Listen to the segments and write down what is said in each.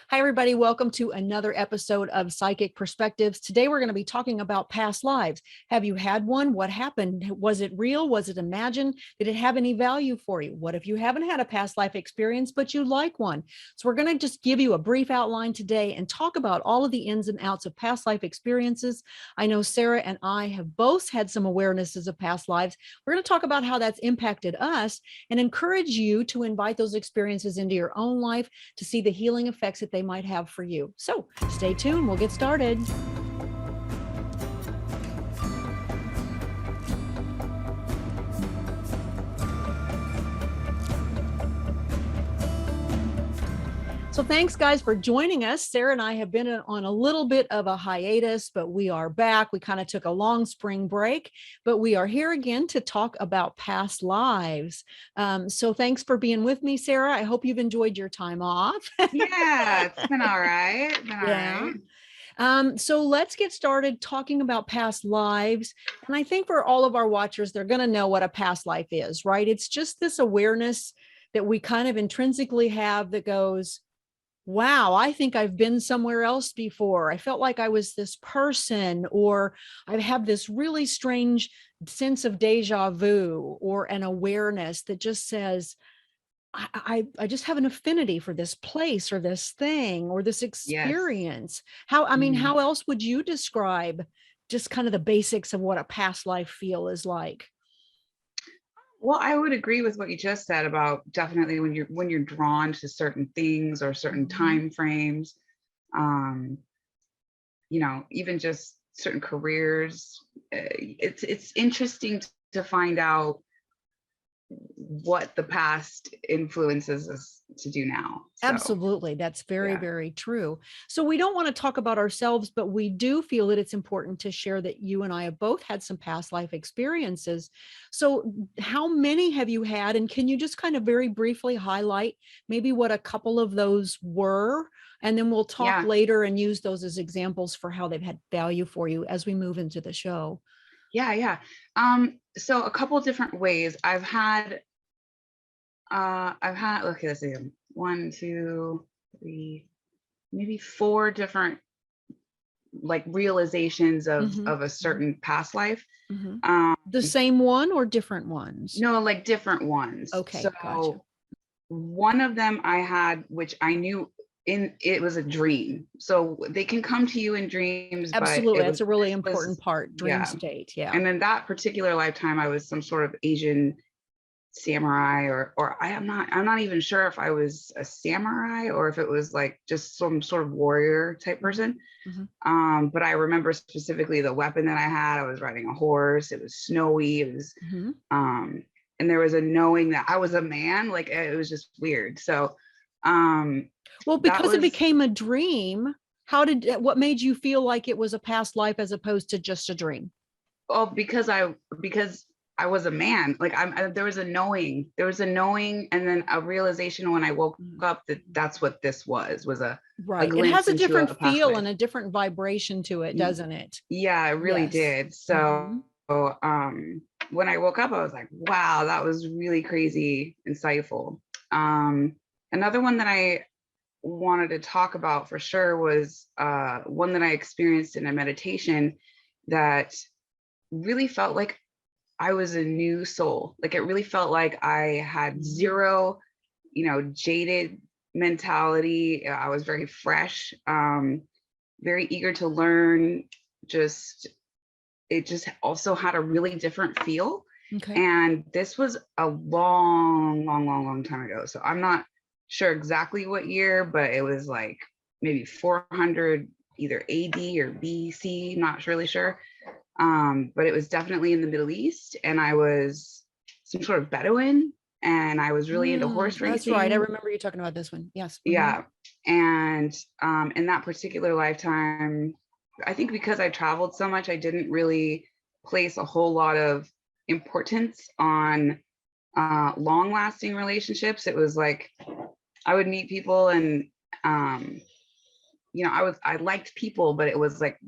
Hi, everybody. Welcome to another episode of Psychic Perspectives. Today, we're going to be talking about past lives. Have you had one? What happened? Was it real? Was it imagined? Did it have any value for you? What if you haven't had a past life experience, but you like one? So we're going to just give you a brief outline today and talk about all of the ins and outs of past life experiences. I know Sarah and I have both had some awarenesses of past lives. We're going to talk about how that's impacted us and encourage you to invite those experiences into your own life to see the healing effects that they might have for you. So stay tuned. We'll get started. So thanks, guys, for joining us. Sarah and I have been on a little bit of a hiatus, but we are back. We kind of took a long spring break, but we are here again to talk about past lives. So thanks for being with me, Sarah. I hope you've enjoyed your time off. Yeah, it's been all right. So let's get started talking about past lives. And I think for all of our watchers, they're going to know what a past life is, right? It's just this awareness that we kind of intrinsically have that goes, wow, I think I've been somewhere else before. I felt like I was this person, or I have this really strange sense of deja vu or an awareness that just says, I just have an affinity for this place or this thing or this Yes. experience. How else would you describe just kind of the basics of what a past life feel is like? Well, I would agree with what you just said about definitely when you're drawn to certain things or certain time frames, um, even just certain careers. It's interesting to find out what the past influences us to do now. So, Absolutely. That's very, yeah. very true. So we don't want to talk about ourselves, but we do feel that it's important to share that you and I have both had some past life experiences. So how many have you had? And can you just kind of very briefly highlight maybe what a couple of those were? And then we'll talk Yeah. later and use those as examples for how they've had value for you as we move into the show. Yeah. So a couple different ways. Okay, let's see, one, two, three, maybe four different like realizations of a certain past life. The same one or different ones? No, like different ones. Okay, So gotcha. one of them I had, which I knew it was a dream. So they can come to you in dreams, but Absolutely. That's a really this important was, part, dream yeah. state. Yeah. And then that particular lifetime, I was some sort of Asian samurai, or I'm not even sure if I was a samurai or if it was like just some sort of warrior type person. But I remember specifically the weapon that I had. I was riding a horse. It was snowy. It was and there was a knowing that I was a man. Like it was just weird. So well, because it became a dream, what made you feel like it was a past life as opposed to just a dream? Oh, because I was a man. Like there was a knowing, and then a realization when I woke up that that's what this was a right. It glimpse has a into different a past feel life. and a different vibration to it, doesn't it? Yeah, it really did. So when I woke up, I was like, wow, that was really crazy insightful. Another one that I wanted to talk about for sure was one that I experienced in a meditation that really felt like I was a new soul. Like it really felt like I had zero, jaded mentality. I was very fresh, very eager to learn. It just also had a really different feel. Okay. And this was a long time ago. So I'm not sure exactly what year, but it was like maybe 400, either AD or BC, not really sure. But it was definitely in the Middle East, and I was some sort of Bedouin, and I was really into horse racing. That's right. I remember you talking about this one. Yes. Yeah. And in that particular lifetime, I think because I traveled so much, I didn't really place a whole lot of importance on long-lasting relationships. It was like I would meet people, and I liked people, but it was like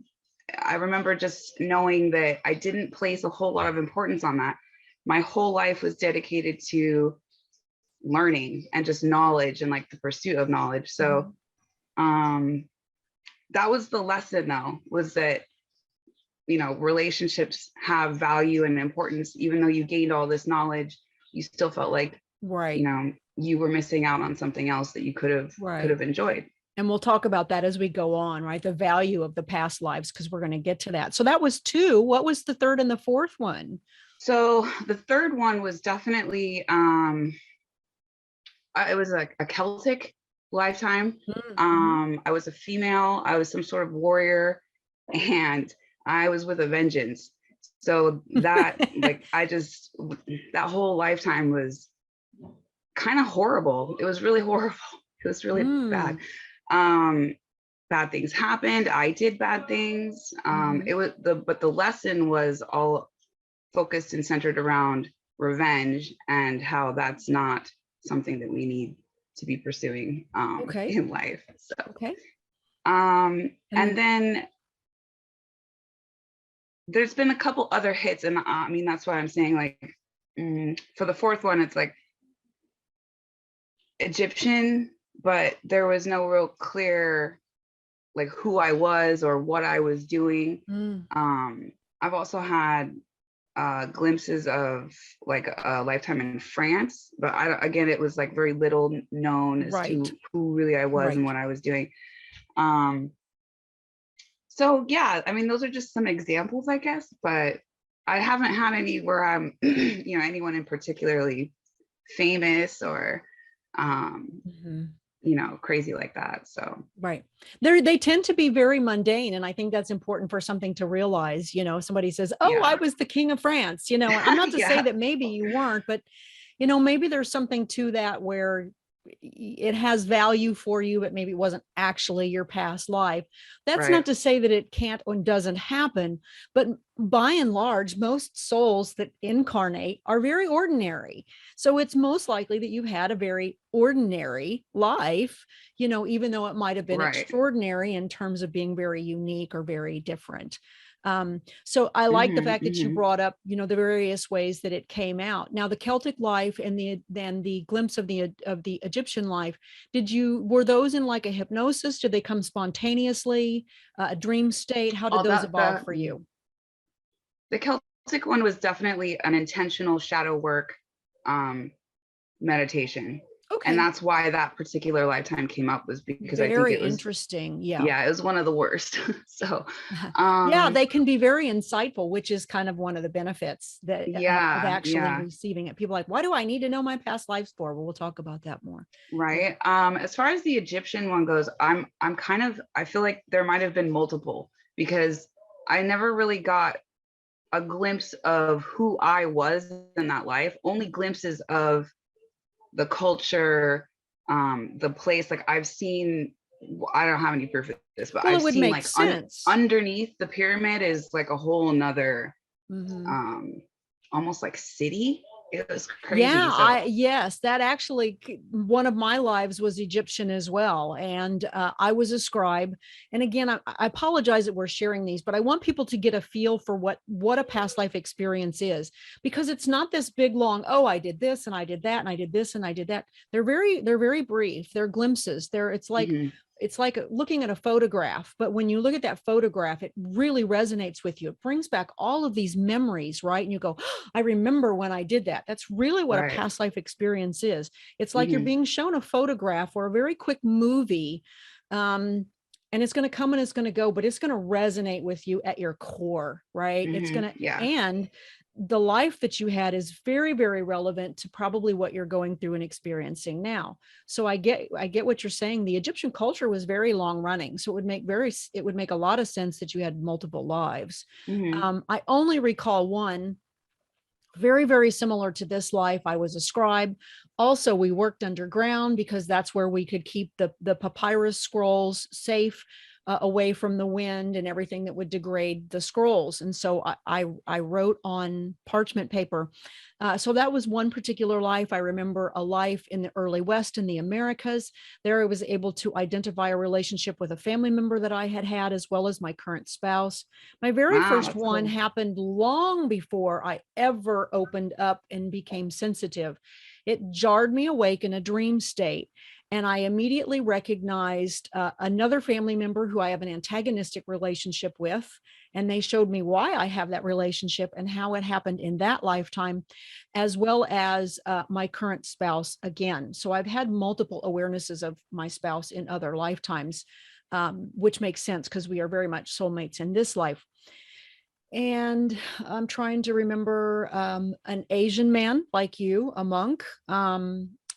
I remember just knowing that I didn't place a whole lot of importance on that. My whole life was dedicated to learning and just knowledge and like the pursuit of knowledge. So That was the lesson though, was that, relationships have value and importance. Even though you gained all this knowledge, you still felt like, Right. You were missing out on something else that you could have enjoyed. And we'll talk about that as we go on, right? The value of the past lives, because we're going to get to that. So that was 2. What was the third and the fourth one? So the third one was definitely, it was a Celtic lifetime. I was a female. I was some sort of warrior, and I was with a vengeance. So that, that whole lifetime was kind of horrible. It was really horrible. It was really bad. Bad things happened. I did bad things. But the lesson was all focused and centered around revenge, and how that's not something that we need to be pursuing in life. So and then there's been a couple other hits, and that's why I'm saying, for the fourth one, it's like Egyptian, but there was no real clear who I was or what I was doing. I've also had glimpses of a lifetime in France, but again, it was very little known as to who really I was and what I was doing. So yeah, those are just some examples, I guess, but I haven't had any where I'm, anyone in particularly famous or, crazy like that. So they tend to be very mundane, and I think that's important for something to realize. Somebody says, "Oh, I was the king of France." I'm not to say that maybe you weren't, but maybe there's something to that where it has value for you, but maybe it wasn't actually your past life. That's not to say that it can't or doesn't happen, but by and large, most souls that incarnate are very ordinary. So it's most likely that you had a very ordinary life, even though it might have been extraordinary in terms of being very unique or very different. So I like the fact that you brought up, the various ways that it came out. Now, the Celtic life and the glimpse of the Egyptian life, were those in a hypnosis? Did they come spontaneously, a dream state? How did those evolve for you? The Celtic one was definitely an intentional shadow work meditation. Okay. And that's why that particular lifetime came up, was because I think it was interesting. Yeah. Yeah, it was one of the worst. So they can be very insightful, which is kind of one of the benefits of actually receiving it. People are like, why do I need to know my past lives for? Well, we'll talk about that more. Right. As far as the Egyptian one goes, I feel like there might have been multiple, because I never really got a glimpse of who I was in that life, only glimpses of the culture, the place. I've seen, I don't have any proof of this, but I've seen underneath the pyramid is a whole nother almost city. It was crazy. Yeah, yes, that actually, one of my lives was Egyptian as well. And I was a scribe. And again, I apologize that we're sharing these, but I want people to get a feel for what a past life experience is, because it's not this big, long, oh, I did this and I did that and I did this and I did that. They're very brief. They're glimpses. It's like looking at a photograph, but when you look at that photograph, it really resonates with you. It brings back all of these memories, right? And you go, oh, I remember when I did that. That's really what a past life experience is. It's like you're being shown a photograph or a very quick movie, and it's going to come and it's going to go, but it's going to resonate with you at your core, right? It's going to, and the life that you had is very, very relevant to probably what you're going through and experiencing now. So I get what you're saying. The Egyptian culture was very long running. So it would make a lot of sense that you had multiple lives. I only recall one very, very similar to this life. I was a scribe. Also, we worked underground because that's where we could keep the papyrus scrolls safe, away from the wind and everything that would degrade the scrolls. And so I wrote on parchment paper. So that was one particular life. I remember a life in the early West in the Americas. There I was able to identify a relationship with a family member that I had, as well as my current spouse. My very first one happened long before I ever opened up and became sensitive. It jarred me awake in a dream state. And I immediately recognized another family member who I have an antagonistic relationship with. And they showed me why I have that relationship and how it happened in that lifetime, as well as my current spouse again. So I've had multiple awarenesses of my spouse in other lifetimes, which makes sense because we are very much soulmates in this life. And I'm trying to remember an Asian man like you, a monk,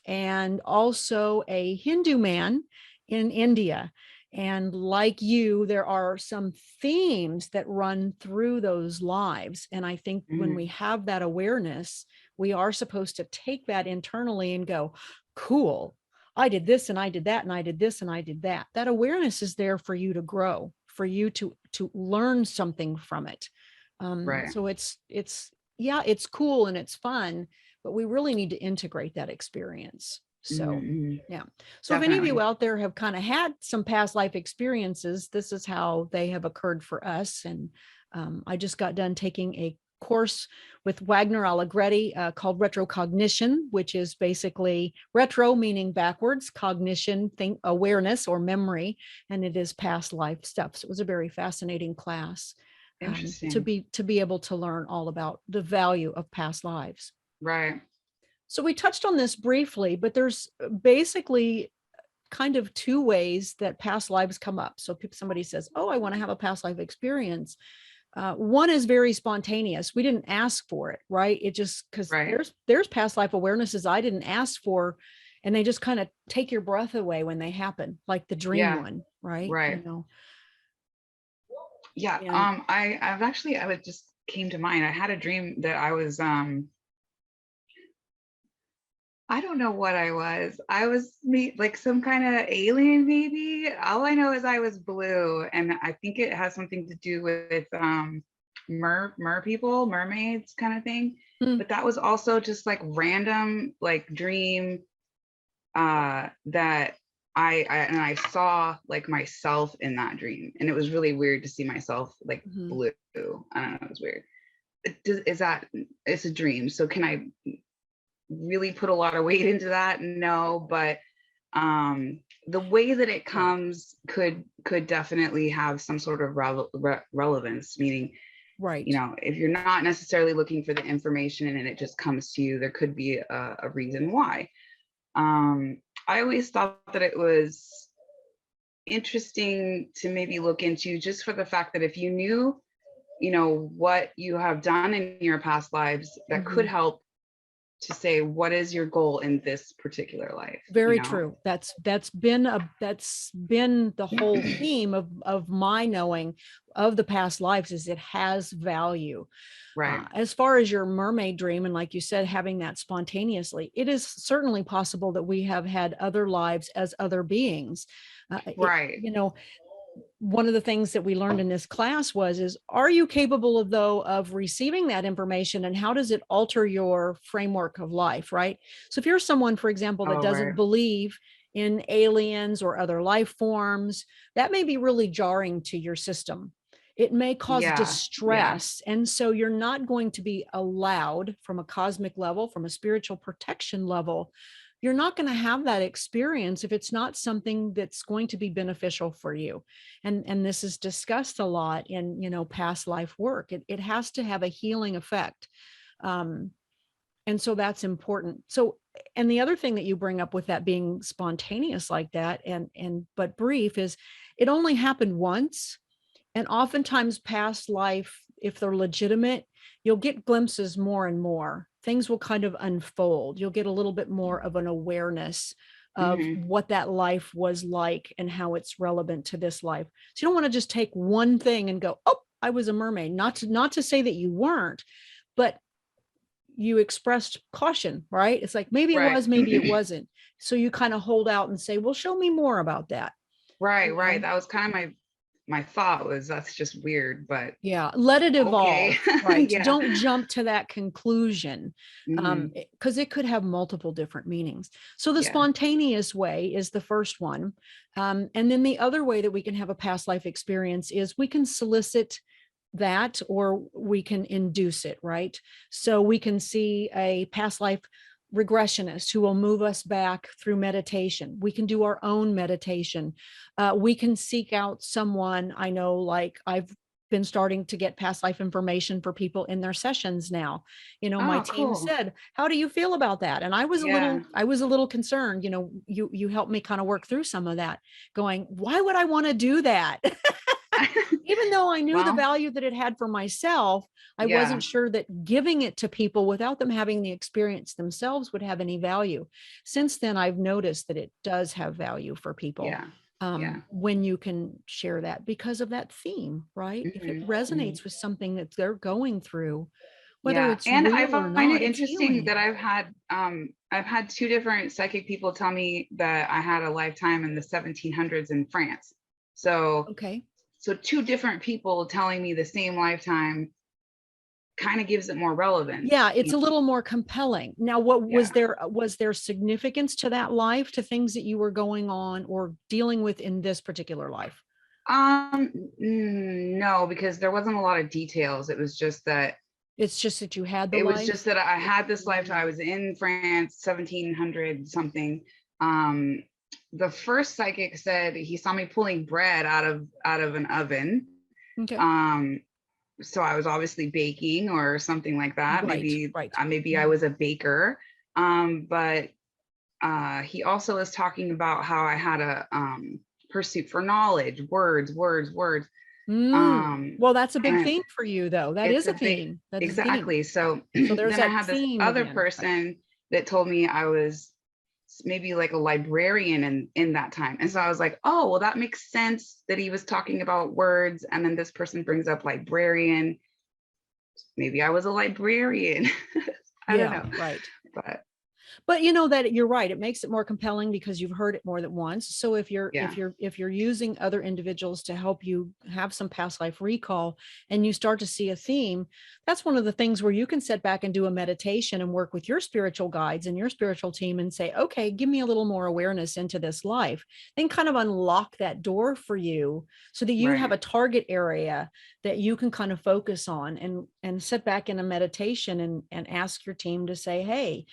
and also a Hindu man in India. And like you, there are some themes that run through those lives. And I think when we have that awareness, we are supposed to take that internally and go, cool, I did this and I did that and I did this and I did that. That awareness is there for you to grow, for you to learn something from it. Right. So yeah, it's cool and it's fun, but we really need to integrate that experience. So yeah. So if any of you Definitely. out there have kind of had some past life experiences, this is how they have occurred for us. And I just got done taking a course with Wagner Alegretti called Retrocognition, which is basically retro meaning backwards, cognition, think awareness or memory, and it is past life stuff. So it was a very fascinating class Interesting. to be able to learn all about the value of past lives. Right. So we touched on this briefly, but there's basically kind of two ways that past lives come up. So somebody says, "Oh, I want to have a past life experience." One is very spontaneous. We didn't ask for it, right? It just because Right. there's past life awarenesses I didn't ask for, and they just kind of take your breath away when they happen, like the dream Yeah. one, right? Right. Yeah. And I've actually, I was just came to mind. I had a dream that I was I don't know what I was. I was like some kind of alien, maybe. All I know is I was blue, and I think it has something to do with mer people, mermaids, kind of thing. But that was also just like random, like dream that I saw like myself in that dream, and it was really weird to see myself like blue. I don't know, it was weird. Is that it's a dream? So can I really put a lot of weight into that? No, but the way that it comes could definitely have some sort of relevance, meaning, right. you know, if you're not necessarily looking for the information and it just comes to you, there could be a reason why. I always thought that it was interesting to maybe look into, just for the fact that if you knew, you know, what you have done in your past lives, that could help to say, what is your goal in this particular life? Very You know? true. That's been the whole theme of my knowing of the past lives, is it has value. Right. As far as your mermaid dream, and like you said, having that spontaneously, it is certainly possible that we have had other lives as other beings. Right. You know, one of the things that we learned in this class is, are you capable of receiving that information, and how does it alter your framework of life, right? So if you're someone, for example, that Oh, doesn't right. believe in aliens or other life forms, that may be really jarring to your system. It may cause Yeah. Yeah. distress. And so you're not going to be allowed, from a cosmic level, from a spiritual protection level, you're not going to have that experience if it's not something that's going to be beneficial for you. And this is discussed a lot in, past life work. It has to have a healing effect. And so that's important. So, and the other thing that you bring up with that being spontaneous like that, but brief, is it only happened once. And oftentimes past life, if they're legitimate, you'll get glimpses more and more. Things will kind of unfold. You'll get a little bit more of an awareness of what that life was like and how it's relevant to this life. So you don't want to just take one thing and go, "Oh, I was a mermaid." Not to say that you weren't, but you expressed caution, right? It's like, maybe it Right. was, maybe it wasn't. So you kind of hold out and say, "Well, show me more about that." Right. Right. That was kind of my thought, was that's just weird, but Yeah, let it evolve, okay. right? Yeah. Don't jump to that conclusion, because it could have multiple different meanings. So the Yeah. spontaneous way is the first one. And then the other way that we can have a past life experience is we can solicit that, or we can induce it, right? So we can see a past life regressionists who will move us back through meditation. We can do our own meditation. We can seek out someone. I know, like, I've been starting to get past life information for people in their sessions now. My Oh, team cool. said, how do you feel about that? And I was Yeah. a little concerned. You helped me kind of work through some of that, going, why would I want to do that? Even though I knew the Well, value that it had for myself, I yeah, wasn't sure that giving it to people without them having the experience themselves would have any value. Since then, I've noticed that it does have value for people, yeah, yeah. when you can share that, because of that theme, right? If it Hmm. resonates with something that they're going through, whether Yeah, it's and I real or find it not, it's interesting that healing. I've had two different psychic people tell me that I had a lifetime in the 1700s in France. So Okay. so two different people telling me the same lifetime kind of gives it more relevance. Yeah, it's a little more compelling. Now, what Yeah. was there significance to that life, to things that you were going on or dealing with in this particular life? No, because there wasn't a lot of details. It's just that you had the It was life. just that I had this lifetime. I was in France, 1700 something. Um, the first psychic said he saw me pulling bread out of an oven. Okay. Um, so I was obviously baking or something like that. Right, Maybe right. maybe I Mhm. was a baker. But he also was talking about how I had a pursuit for knowledge, words, words, words. Um, Well, that's a big and theme for you, though. That it's is a a big, theme. That is a theme. exactly. So So there's then I that had this theme other again. Right. person that told me I was maybe like a librarian in that time. And so I was like, oh, well, that makes sense that he was talking about words. And then this person brings up librarian. Maybe I was a librarian. I don't Yeah, know. right. But But that you're right, it makes it more compelling because you've heard it more than once. So if you're yeah, using other individuals to help you have some past life recall, and you start to see a theme, that's one of the things where you can sit back and do a meditation and work with your spiritual guides and your spiritual team and say, okay, give me a little more awareness into this life, then kind of unlock that door for you so that you have right, a target area that you can kind of focus on, and sit back in a meditation and ask your team to say, hey,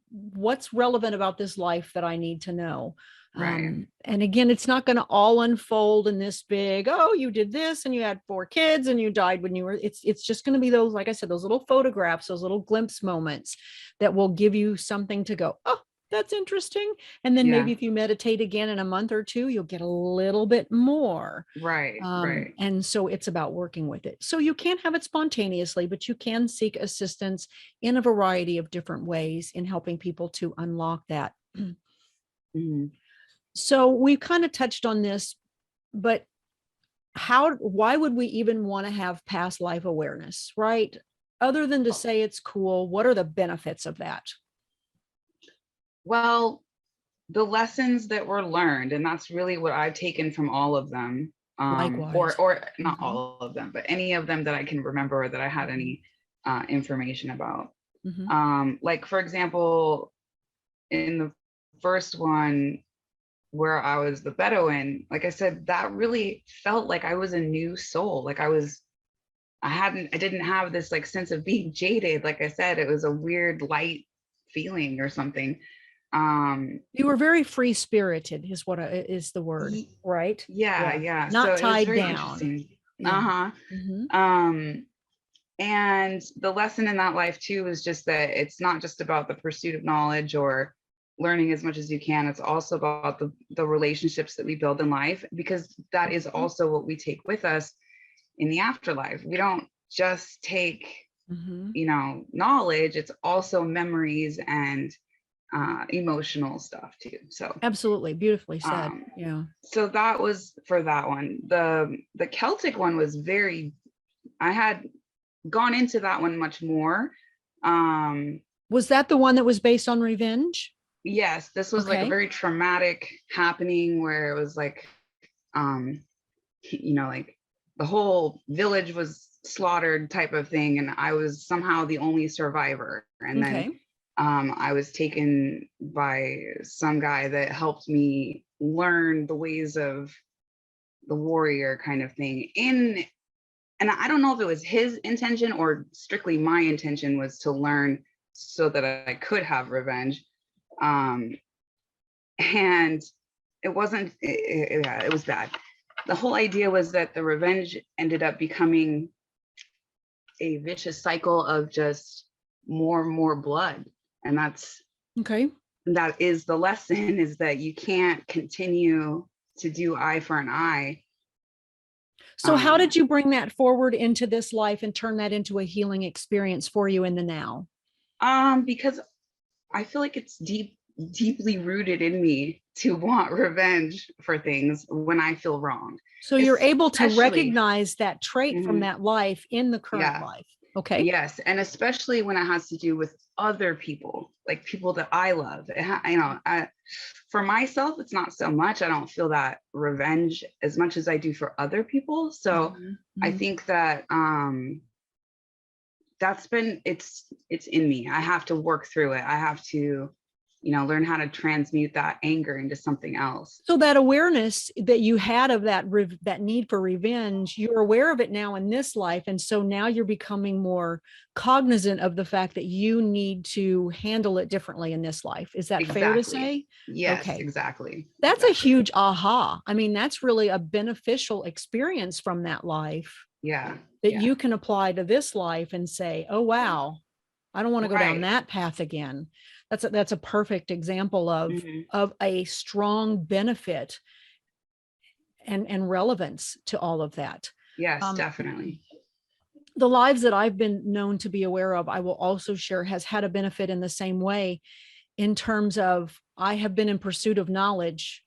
what's relevant about this life that I need to know? right, And again, it's not going to all unfold in this big, oh, you did this and you had 4 kids and you died when you were, it's just going to be those, like I said, those little photographs, those little glimpse moments that will give you something to go, oh, that's interesting. And then yeah, maybe if you meditate again in a month or two, you'll get a little bit more. right, right, And so it's about working with it. So you can't have it spontaneously, but you can seek assistance in a variety of different ways in helping people to unlock that. mhm. So we've kind of touched on this, but why would we even want to have past life awareness, right? Other than to say it's cool, what are the benefits of that? Well, the lessons that were learned, and that's really what I've taken from all of them, Likewise. or not Mhm, all of them, but any of them that I can remember that I had mhm, any information about. mhm. Like for example, in the first one where I was the Bedouin, like I said, that really felt like I was a new soul. Like I didn't have this like sense of being jaded. Like I said, it was a weird light feeling or something. Um, You were very free spirited, is is the word, y- right? yeah, Yeah. yeah. So Not it was tied very down. interesting. Yeah. Uh-huh. Hmm. Um, and the lesson in that life too is just that it's not just about the pursuit of knowledge or learning as much as you can. It's also about the relationships that we build in life, because that is also what we take with us in the afterlife. We don't just take, Hmm. knowledge. It's also memories and emotional stuff too. So Absolutely. Beautifully said. um, Yeah. so that was for that one. The Celtic one was very, I had gone into that one much more. Um, Was that the one that was based on revenge? yes, this was like a Okay. very traumatic happening where it was like, um, like the whole village was slaughtered type of thing, and I was somehow the only survivor. And then Okay. I was taken by some guy that helped me learn the ways of the warrior kind of thing. And I don't know if it was his intention or strictly my intention was to learn so that I could have revenge. And it wasn't, it was bad. The whole idea was that the revenge ended up becoming a vicious cycle of just more and more blood. And that is the lesson, is that you can't continue to do eye for an eye. So how did you bring that forward into this life and turn that into a healing experience for you in the now? Because I feel like it's deeply rooted in me to want revenge for things when I feel wrong. So you're able to recognize that trait from that life in the current life. Okay. Yes. And especially when it has to do with other people, like people that I love. For myself, it's not so much. I don't feel that revenge as much as I do for other people. So I think that that's been, it's in me. I have to work through it. I have to, learn how to transmute that anger into something else. So that awareness that you had of that need for revenge, you're aware of it now in this life. And so now you're becoming more cognizant of the fact that you need to handle it differently in this life. Is that fair to say? Yes, okay. Exactly. That's a huge aha. I mean, that's really a beneficial experience from that life. Yeah. That you can apply to this life and say, oh, wow, I don't want to go down that path again. That's a perfect example of a strong benefit and relevance to all of that. Yes, definitely. The lives that I've been known to be aware of, I will also share, has had a benefit in the same way, in terms of I have been in pursuit of knowledge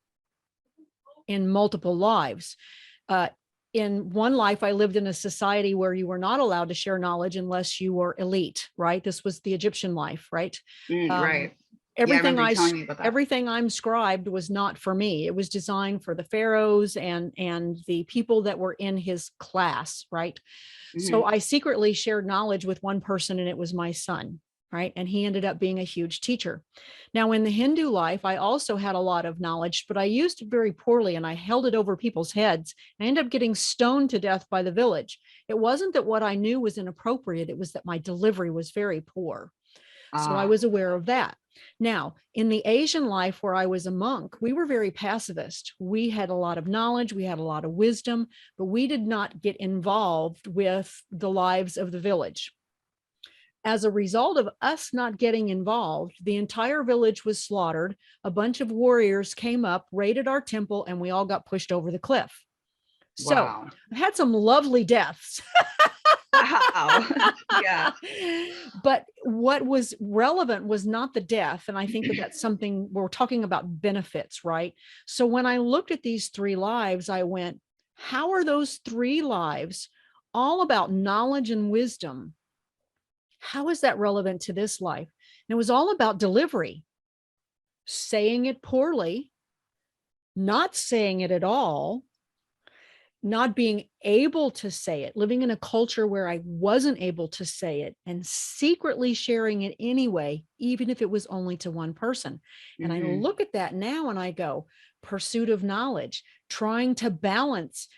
in multiple lives. In one life, I lived in a society where you were not allowed to share knowledge unless you were elite, right? This was the Egyptian life, right? Right. Everything I'm scribed was not for me. It was designed for the pharaohs and the people that were in his class, right? So I secretly shared knowledge with one person, and it was my son, right? And he ended up being a huge teacher. Now, in the Hindu life, I also had a lot of knowledge, but I used it very poorly, and I held it over people's heads. I ended up getting stoned to death by the village. It wasn't that what I knew was inappropriate. It was that my delivery was very poor. So I was aware of that. Now, in the Asian life where I was a monk, we were very pacifist. We had a lot of knowledge, we had a lot of wisdom, but we did not get involved with the lives of the village. As a result of us not getting involved, the entire village was slaughtered. A bunch of warriors came up, raided our temple, and we all got pushed over the cliff. So I've had some lovely deaths. Wow. Yeah. But what was relevant was not the death. And I think that that's something we're talking about, benefits, right? So when I looked at these three lives, I went, how are those three lives all about knowledge and wisdom? How is that relevant to this life? And it was all about delivery, saying it poorly, not saying it at all, not being able to say it, living in a culture where I wasn't able to say it, and secretly sharing it anyway, even if it was only to one person. And I look at that now and I go, pursuit of knowledge, trying to balance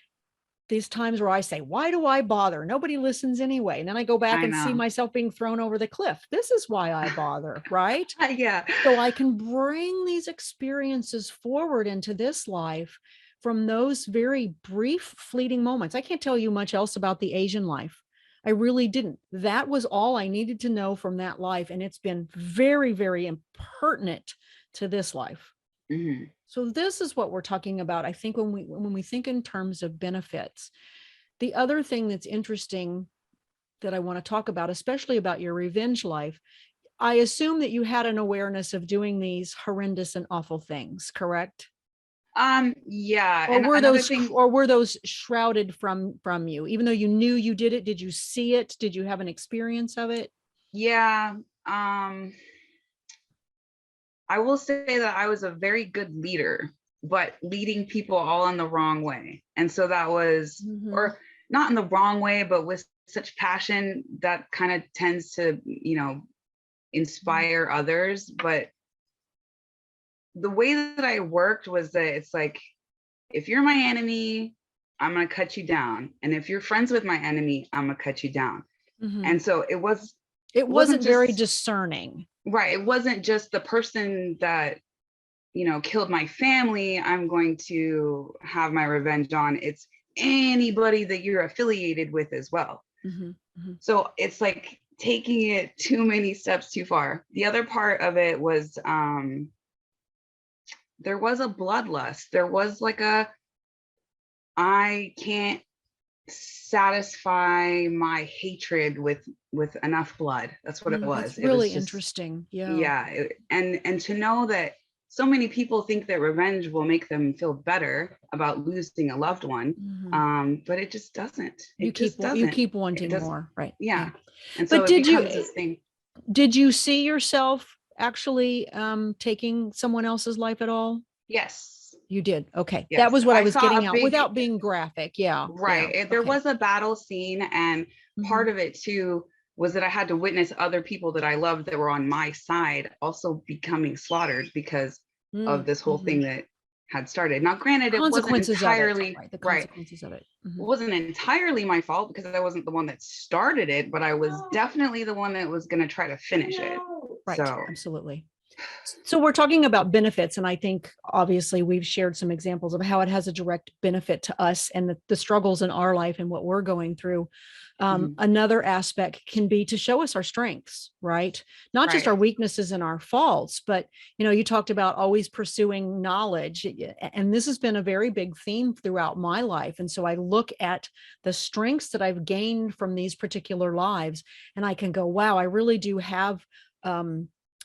these times where I say, why do I bother? Nobody listens anyway. And then I go back and see myself being thrown over the cliff. This is why I bother, right? Yeah. So I can bring these experiences forward into this life from those very brief, fleeting moments. I can't tell you much else about the Asian life. I really didn't. That was all I needed to know from that life. And it's been very, very pertinent to this life. So this is what we're talking about. I think when we think in terms of benefits, the other thing that's interesting that I want to talk about, especially about your revenge life, I assume that you had an awareness of doing these horrendous and awful things, correct? Yeah. Or were those shrouded from you, even though you knew you did it? Did you see it? Did you have an experience of it? Yeah. I will say that I was a very good leader, but leading people all in the wrong way. And so that was, or not in the wrong way, but with such passion that kind of tends to, inspire others. But the way that I worked was that it's like, if you're my enemy, I'm going to cut you down. And if you're friends with my enemy, I'm going to cut you down. And so it was It It wasn't wasn't very just discerning. right. It wasn't just the person that, killed my family, I'm going to have my revenge on. It's anybody that you're affiliated with as well. Mm-hmm, mm-hmm. So it's like taking it too many steps too far. The other part of it was there was a bloodlust. There was like I can't satisfy my hatred with enough blood. That's what it was. That's It was really just, interesting. Yeah. yeah. And to know that so many people think that revenge will make them feel better about losing a loved one, Mm-hmm. but it just doesn't. You It just doesn't. keep It wanting doesn't. more, right? Yeah. Yeah. And so But it becomes this thing. did you see yourself actually taking someone else's life at all? Yes. You did. Okay. That Yes. was what I I was saw getting a out big, without being graphic. Yeah. Yeah. right. There Okay. was a battle scene, and Mm-hmm. part of it too was that I had to witness other people that I loved that were on my side also becoming slaughtered because of this whole Mm-hmm. thing that had started. Now, granted, it wasn't Consequences of it, entirely right? The right. consequences of it. It Mm-hmm. wasn't entirely my fault because I wasn't the one that started it, but I was definitely the one that was going to try to finish it. Right. So, Absolutely. So we're talking about benefits, and I think obviously we've shared some examples of how it has a direct benefit to us and the struggles in our life and what we're going through. Another aspect can be to show us our strengths, right? Not just right. our weaknesses and our faults, but you talked about always pursuing knowledge, and this has been a very big theme throughout my life. And so I look at the strengths that I've gained from these particular lives, and I can go, wow, I really do have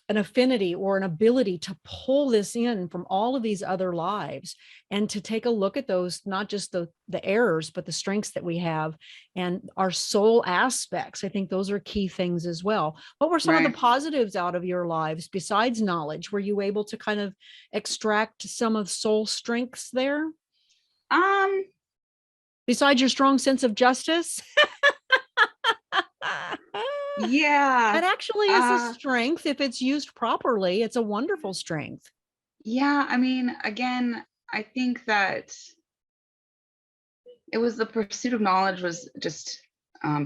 an affinity or an ability to pull this in from all of these other lives, and to take a look at those, not just the errors, but the strengths that we have and our soul aspects. I think those are key things as well. What were some of the Right. positives out of your lives besides knowledge? Were you able to kind of extract some of soul strengths there Um, besides your strong sense of justice? yeah. That actually is a strength. If it's used properly, it's a wonderful strength. Yeah, I mean, again, I think that it was the pursuit of knowledge was just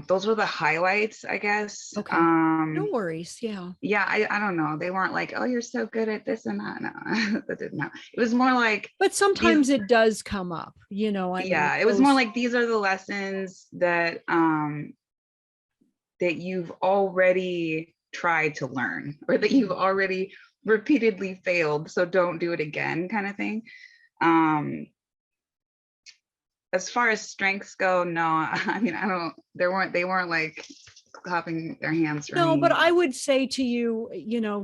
those were the highlights, I guess. Okay. No worries. Yeah. Yeah, I don't know. They weren't like, oh, you're so good at this and that. No, that didn't happen. It was more like But these, sometimes it does come up, I mean, yeah, it was more like these are the lessons that that you've already tried to learn or that you've already repeatedly failed. So don't do it again, kind of thing. As far as strengths go, no, I mean, they weren't like clapping their hands for No, but me. I would say to you,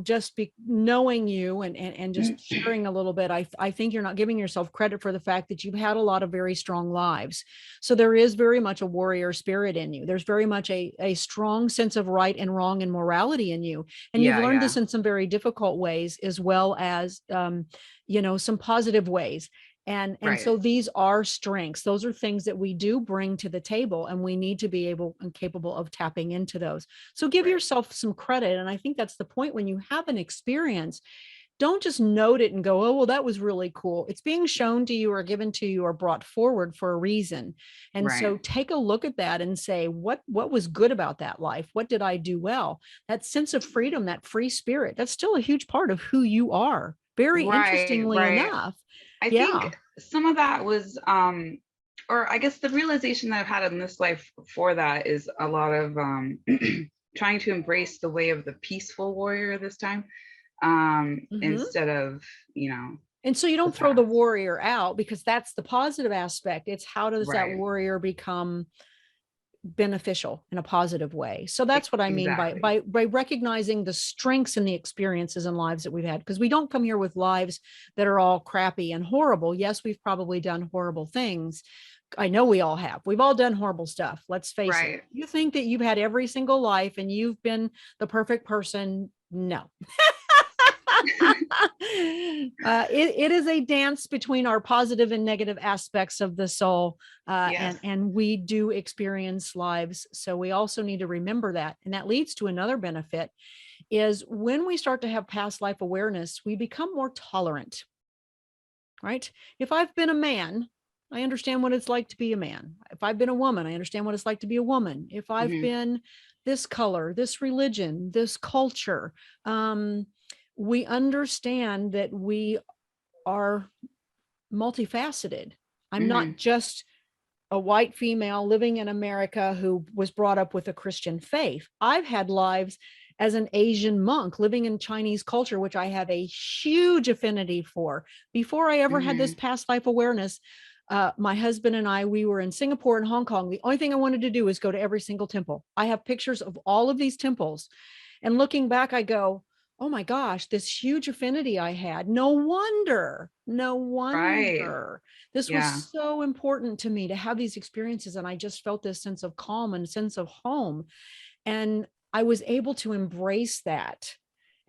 just knowing you and just sharing a little bit, I think you're not giving yourself credit for the fact that you've had a lot of very strong lives. So there is very much a warrior spirit in you. There's very much a strong sense of right and wrong and morality in you. And you've Yeah, learned yeah. this in some very difficult ways, as well as, some positive ways. And Right. so these are strengths. Those are things that we do bring to the table, and we need to be able and capable of tapping into those. So give Right. yourself some credit. And I think that's the point. When you have an experience, don't just note it and go, oh, well, that was really cool. It's being shown to you or given to you or brought forward for a reason. And Right. so take a look at that and say, what was good about that life? What did I do well? That sense of freedom, that free spirit, that's still a huge part of who you are. Very interestingly Right. enough. I Yeah. think some of that was or I guess the realization that I've had in this life for that is a lot of trying to embrace the way of the peaceful warrior this time, instead of, And so you don't throw the warrior out, because that's the positive aspect. It's how does that right. warrior become beneficial in a positive way? So that's what I mean by Exactly. recognizing the strengths and the experiences and lives that we've had, because we don't come here with lives that are all crappy and horrible. Yes, we've probably done horrible things. I know we all have. We've all done horrible stuff. Let's face it. Right. You think that you've had every single life and you've been the perfect person? No. It is a dance between our positive and negative aspects of the soul, Yes. and we do experience lives. So we also need to remember that. And that leads to another benefit, is when we start to have past life awareness, we become more tolerant, right? If I've been a man, I understand what it's like to be a man. If I've been a woman, I understand what it's like to be a woman. If I've Mhm. been this color, this religion, this culture. We understand that we are multifaceted. I'm not just a white female living in America who was brought up with a Christian faith. I've had lives as an Asian monk living in Chinese culture, which I have a huge affinity for. Before I ever had this past life awareness, my husband and I, we were in Singapore and Hong Kong. The only thing I wanted to do is go to every single temple. I have pictures of all of these temples. And looking back, I go, oh my gosh, this huge affinity I had. No wonder, no Right. wonder. This Yeah. was so important to me to have these experiences. And I just felt this sense of calm and sense of home. And I was able to embrace that.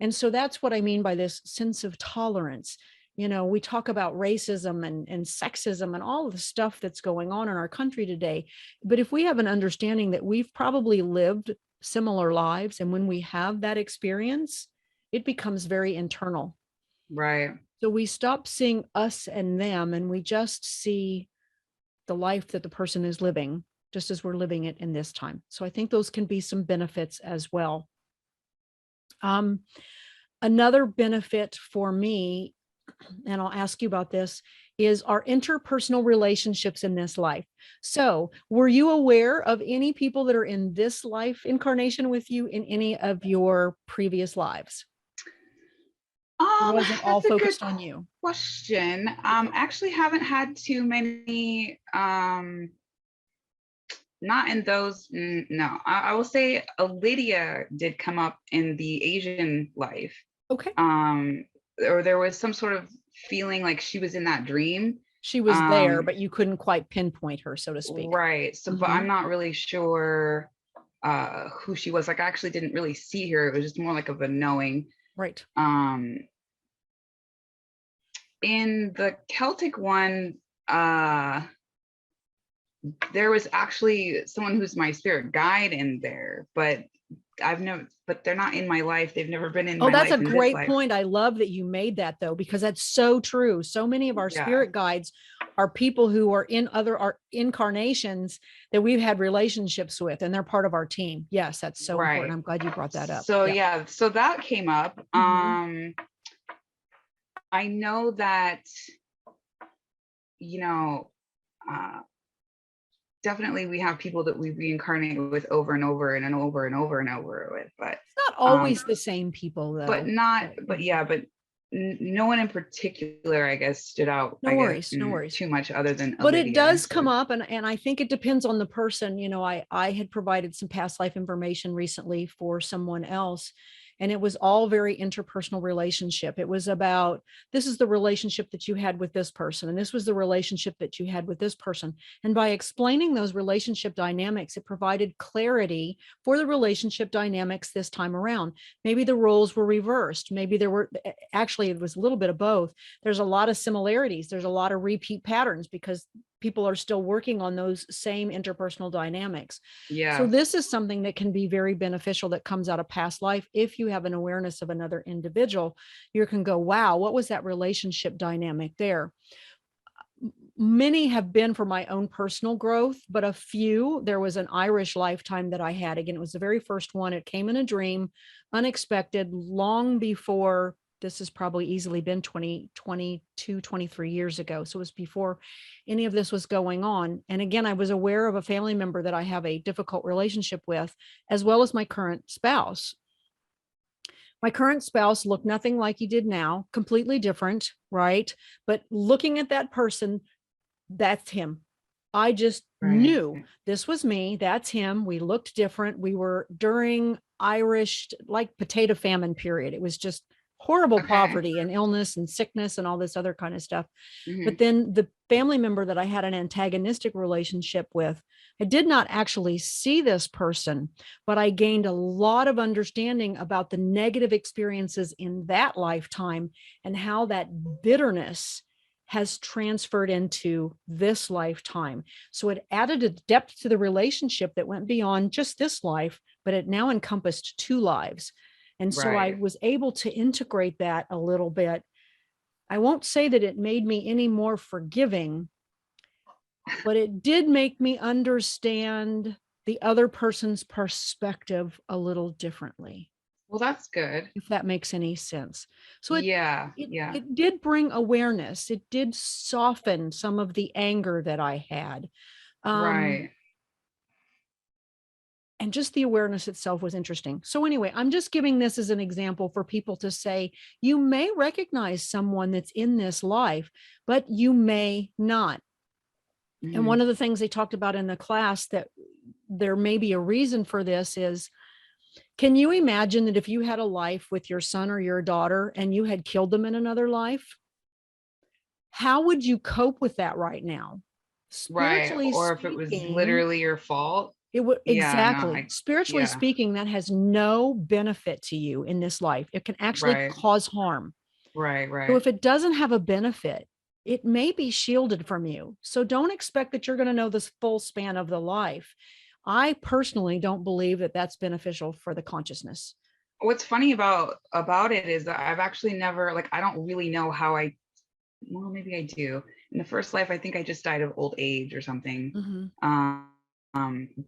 And so that's what I mean by this sense of tolerance. You know, we talk about racism and sexism and all of the stuff that's going on in our country today. But if we have an understanding that we've probably lived similar lives, and when we have that experience, it becomes very internal. Right. So we stop seeing us and them, and we just see the life that the person is living, just as we're living it in this time. So I think those can be some benefits as well. Another benefit for me, and I'll ask you about this, is our interpersonal relationships in this life. So were you aware of any people that are in this life incarnation with you in any of your previous lives? Or was it all That's a good focused on you? question. Okay. Actually haven't had too many, not in those, no. I will say Lydia did come up in the Asian life. Okay. Or there was some sort of feeling like she was in that dream. She was there, but you couldn't quite pinpoint her, so to speak. Right. So, but I'm not really sure who she was. Like, I actually didn't really see her. It was just more like of a knowing. Right. In the Celtic one, there was actually someone who's my spirit guide in there, but but they're not in my life. They've never been in my life. Oh, that's a great point. I love that you made that, though, because that's so true. So many of our spirit guides are people who are in other incarnations that we've had relationships with, and they're part of our team. Yes, that's so important. I'm glad you brought that up. So yeah, so that came up. I know that, you know, definitely we have people that we reincarnate with over and over and over and over and over with, but it's not always the same people, though. But no one in particular, I guess, stood out. No worries too much other than. But Lydia. It does come up, and I think it depends on the person. You know, I had provided some past life information recently for someone else, and it was all very interpersonal relationship. It was about, this is the relationship that you had with this person, and this was the relationship that you had with this person. And by explaining those relationship dynamics, it provided clarity for the relationship dynamics this time around. Maybe the roles were reversed. Maybe there were, actually, it was a little bit of both. There's a lot of similarities. There's a lot of repeat patterns because people are still working on those same interpersonal dynamics. Yeah. So this is something that can be very beneficial that comes out of past life. If you have an awareness of another individual, you can go, wow, what was that relationship dynamic there? Many have been for my own personal growth, but a few, there was an Irish lifetime that I had. Again, it was the very first one. It came in a dream, unexpected, long before. This has probably easily been 20, 22, 23 years ago. So it was before any of this was going on. And again, I was aware of a family member that I have a difficult relationship with, as well as my current spouse. My current spouse looked nothing like he did now, completely different, right? But looking at that person, that's him. I just knew this was me. That's him. We looked different. We were during Irish, like potato famine period. It was just horrible poverty and illness and sickness and all this other kind of stuff. But then the family member that I had an antagonistic relationship with, I did not actually see this person, but I gained a lot of understanding about the negative experiences in that lifetime and how that bitterness has transferred into this lifetime. So it added a depth to the relationship that went beyond just this life, but it now encompassed 2 lives. And so I was able to integrate that a little bit. I won't say that it made me any more forgiving, but it did make me understand the other person's perspective a little differently, Well, that's good. if that makes any sense. So Yeah. it Yeah. it did bring awareness. It did soften some of the anger that I had. Um, Right. and just the awareness itself was interesting. So anyway, I'm just giving this as an example for people to say, you may recognize someone that's in this life, but you may not. And Hmm. one of the things they talked about in the class that there may be a reason for this is, can you imagine that if you had a life with your son or your daughter and you had killed them in another life, how would you cope with that right now? Right. Spiritually Or if it was speaking, literally your fault. it would Yeah. No, exactly. Spiritually yeah. speaking, that has no benefit to you in this life. It can actually Right. cause harm. Right. So Right. if it doesn't have a benefit, it may be shielded from you. So don't expect that you're going to know this full span of the life. I personally don't believe that that's beneficial for the consciousness. What's funny about it is that I've actually never, like, I don't really know how I, well, maybe I do. In the first life, I think I just died of old age or something. Mhm.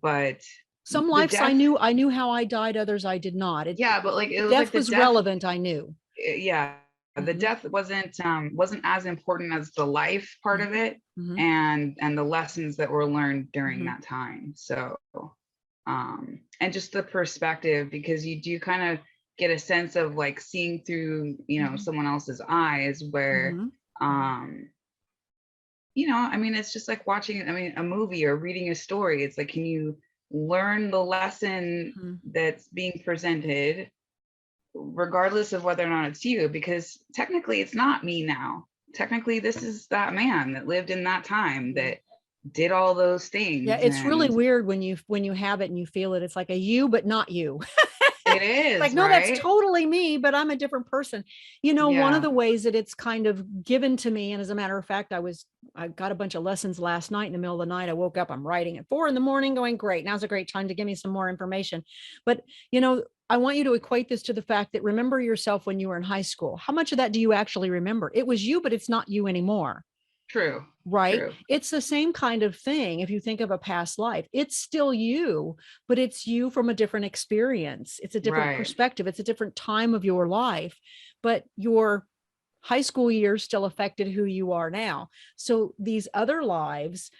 But Some the lives death, I knew how I died, others I did not. yeah, but like it The was like death the was death, relevant, I knew. yeah, the Mhm, death wasn't as important as the life part of mhm, it, mhm, and the lessons that were learned during mhm, that time. So and just the perspective, because you do kind of get a sense of like seeing through, mhm, someone else's eyes, where mhm, um I mean, it's just like watching, I mean, a movie or reading a story. It's like, can you learn the lesson mhm. that's being presented, regardless of whether or not it's you? Because technically, it's not me now. Technically, this is that man that lived in that time Yeah. that did all those Yeah, things. it's really And weird when you have it and you feel it. It's like a you, but not you. it Like, is, no, that's right? totally me, but I'm a different person. One of Yeah. the ways that it's kind of given to me, and as a matter of fact, I got a bunch of lessons last night in the middle of the night. I woke up, I'm writing at 4 a.m, going, great. Now's a great time to give me some more information. But, I want you to equate this to the fact that remember yourself when you were in high school. How much of that do you actually remember? It was you, but it's not you anymore. True. Right? True. It's the same kind of thing. If you think of a past life, it's still you, but it's you from a different experience. It's a different Right. perspective. It's a different time of your life, but your high school years still affected who you are now. So these other lives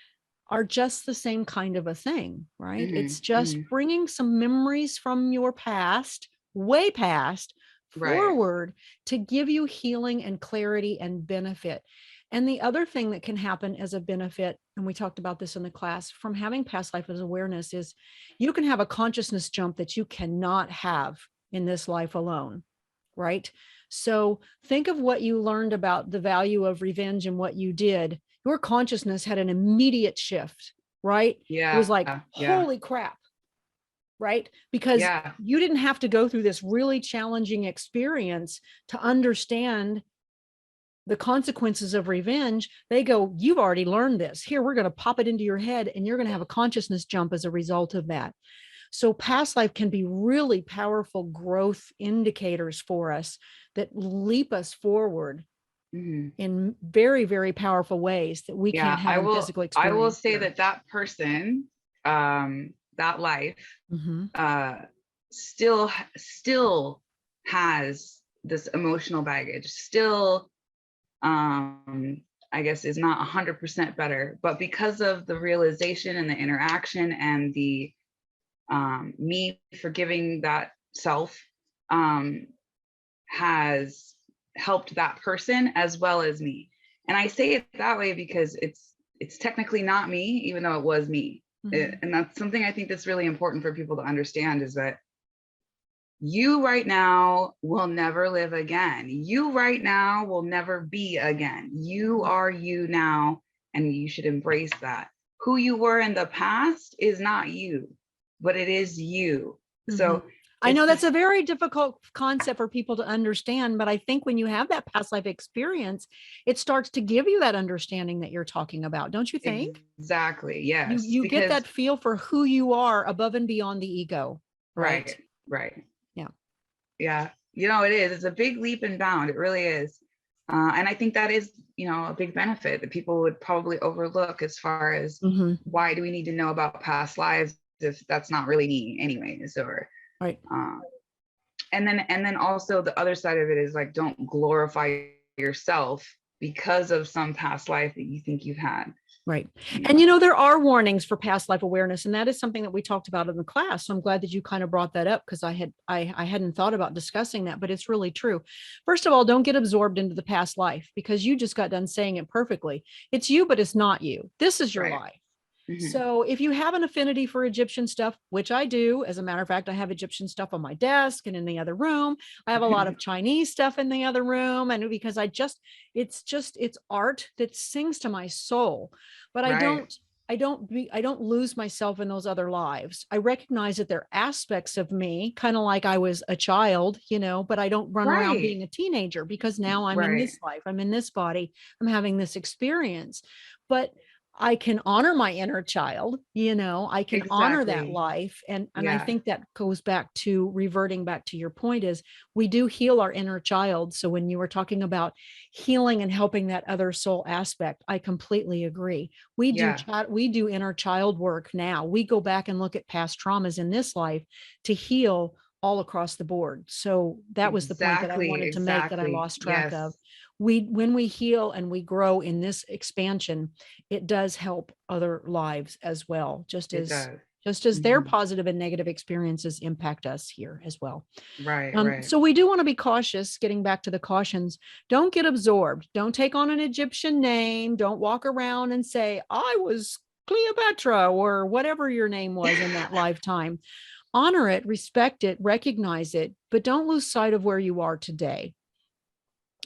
are just the same kind of a thing, right? It's Hmm. just Hmm. bringing some memories from your past, way past, Right. forward to give you healing and clarity and benefit. And the other thing that can happen as a benefit, and we talked about this in the class, from having past life as awareness is you can have a consciousness jump that you cannot have in this life alone, right? So think of what you learned about the value of revenge and what you did. Your consciousness had an immediate shift, right? It was Yeah. like, Yeah. holy crap, right? Because Yeah. you didn't have to go through this really challenging experience to understand the consequences of revenge. They go, you've already learned this. Here, we're going to pop it into your head and you're going to have a consciousness jump as a result of that. So past life can be really powerful growth indicators for us that leap us forward Hmm. in very, very powerful ways that we can't Yeah, have I in will physical I will experience say here. that that person, that life, Mm-hmm. uh, still has this emotional baggage, still, I guess, is not 100% better, but because of the realization and the interaction and the me forgiving that self, um, has helped that person as well as me. And I say it that way because it's technically not me, even though it was me. Mm-hmm. And that's something I think that's really important for people to understand, is that you right now will never live again. You right now will never be again. You Mm-hmm. are you now, and you should embrace that. Who you were in the past is not you, but it is you. Mm-hmm. So I it's know that's this a very difficult concept for people to understand, but I think when you have that past life experience, it starts to give you that understanding that you're talking about, don't you think? exactly, You yes, you get because that feel for who you are above and beyond the ego, right? right, right. Yeah. Yeah, it is. It's a big leap and bound. It really is. And I think that is, a big benefit that people would probably overlook, as far as Mm-hmm. why do we need to know about past lives? if that's not really me anyways, or Right. and then also the other side of it is like, don't glorify yourself because of some past life that you think you've had. Right. And, there are warnings for past life awareness. And that is something that we talked about in the class. So I'm glad that you kind of brought that up, because I hadn't thought about discussing that, but it's really true. First of all, don't get absorbed into the past life, because you just got done saying it perfectly. It's you, but it's not you. This is your Right. life. So if you have an affinity for Egyptian stuff, which I do, as a matter of fact, I have Egyptian stuff on my desk and in the other room. I have a lot of Chinese stuff in the other room. And because it's art that sings to my soul, but Right. I don't lose myself in those other lives. I recognize that they're aspects of me, kind of like I was a child, but I don't run around being a teenager, because now I'm in this life, I'm in this body, I'm having this experience. But I can honor my inner child, I can honor that life. And I think that goes back to reverting back to your point, is we do heal our inner child. So when you were talking about healing and helping that other soul aspect, I completely agree. We do inner child work now. We go back and look at past traumas in this life to heal all across the board. So that was the point that I wanted to make, that I lost track of. When we heal and we grow in this expansion, it does help other lives as well, just as their positive and negative experiences impact us here as well. Right. So we do want to be cautious. Getting back to the cautions, don't get absorbed. Don't take on an Egyptian name. Don't walk around and say, I was Cleopatra, or whatever your name was in that lifetime. Honor it, respect it, recognize it, but don't lose sight of where you are today,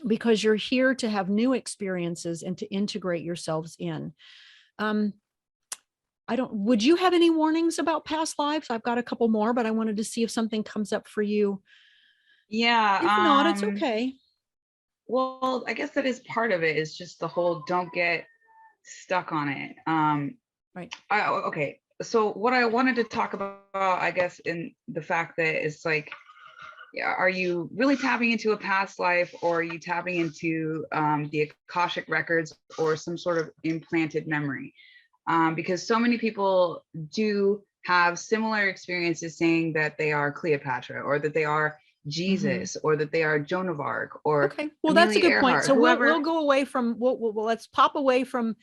because you're here to have new experiences and to integrate yourselves in. Would you have any warnings about past lives? I've got a couple more, but I wanted to see if something comes up for you. Yeah. If not, it's okay. Well, I guess that is part of it, is just the whole don't get stuck on it. Right. Okay. So what I wanted to talk about, I guess, in the fact that it's like, are you really tapping into a past life, or are you tapping into the Akashic records, or some sort of implanted memory? Because so many people do have similar experiences, saying that they are Cleopatra, or that they are Jesus, or that they are Joan of Arc, or okay. Well, Amelia that's a good Earhart, point. So whoever. we'll go away from let's pop away from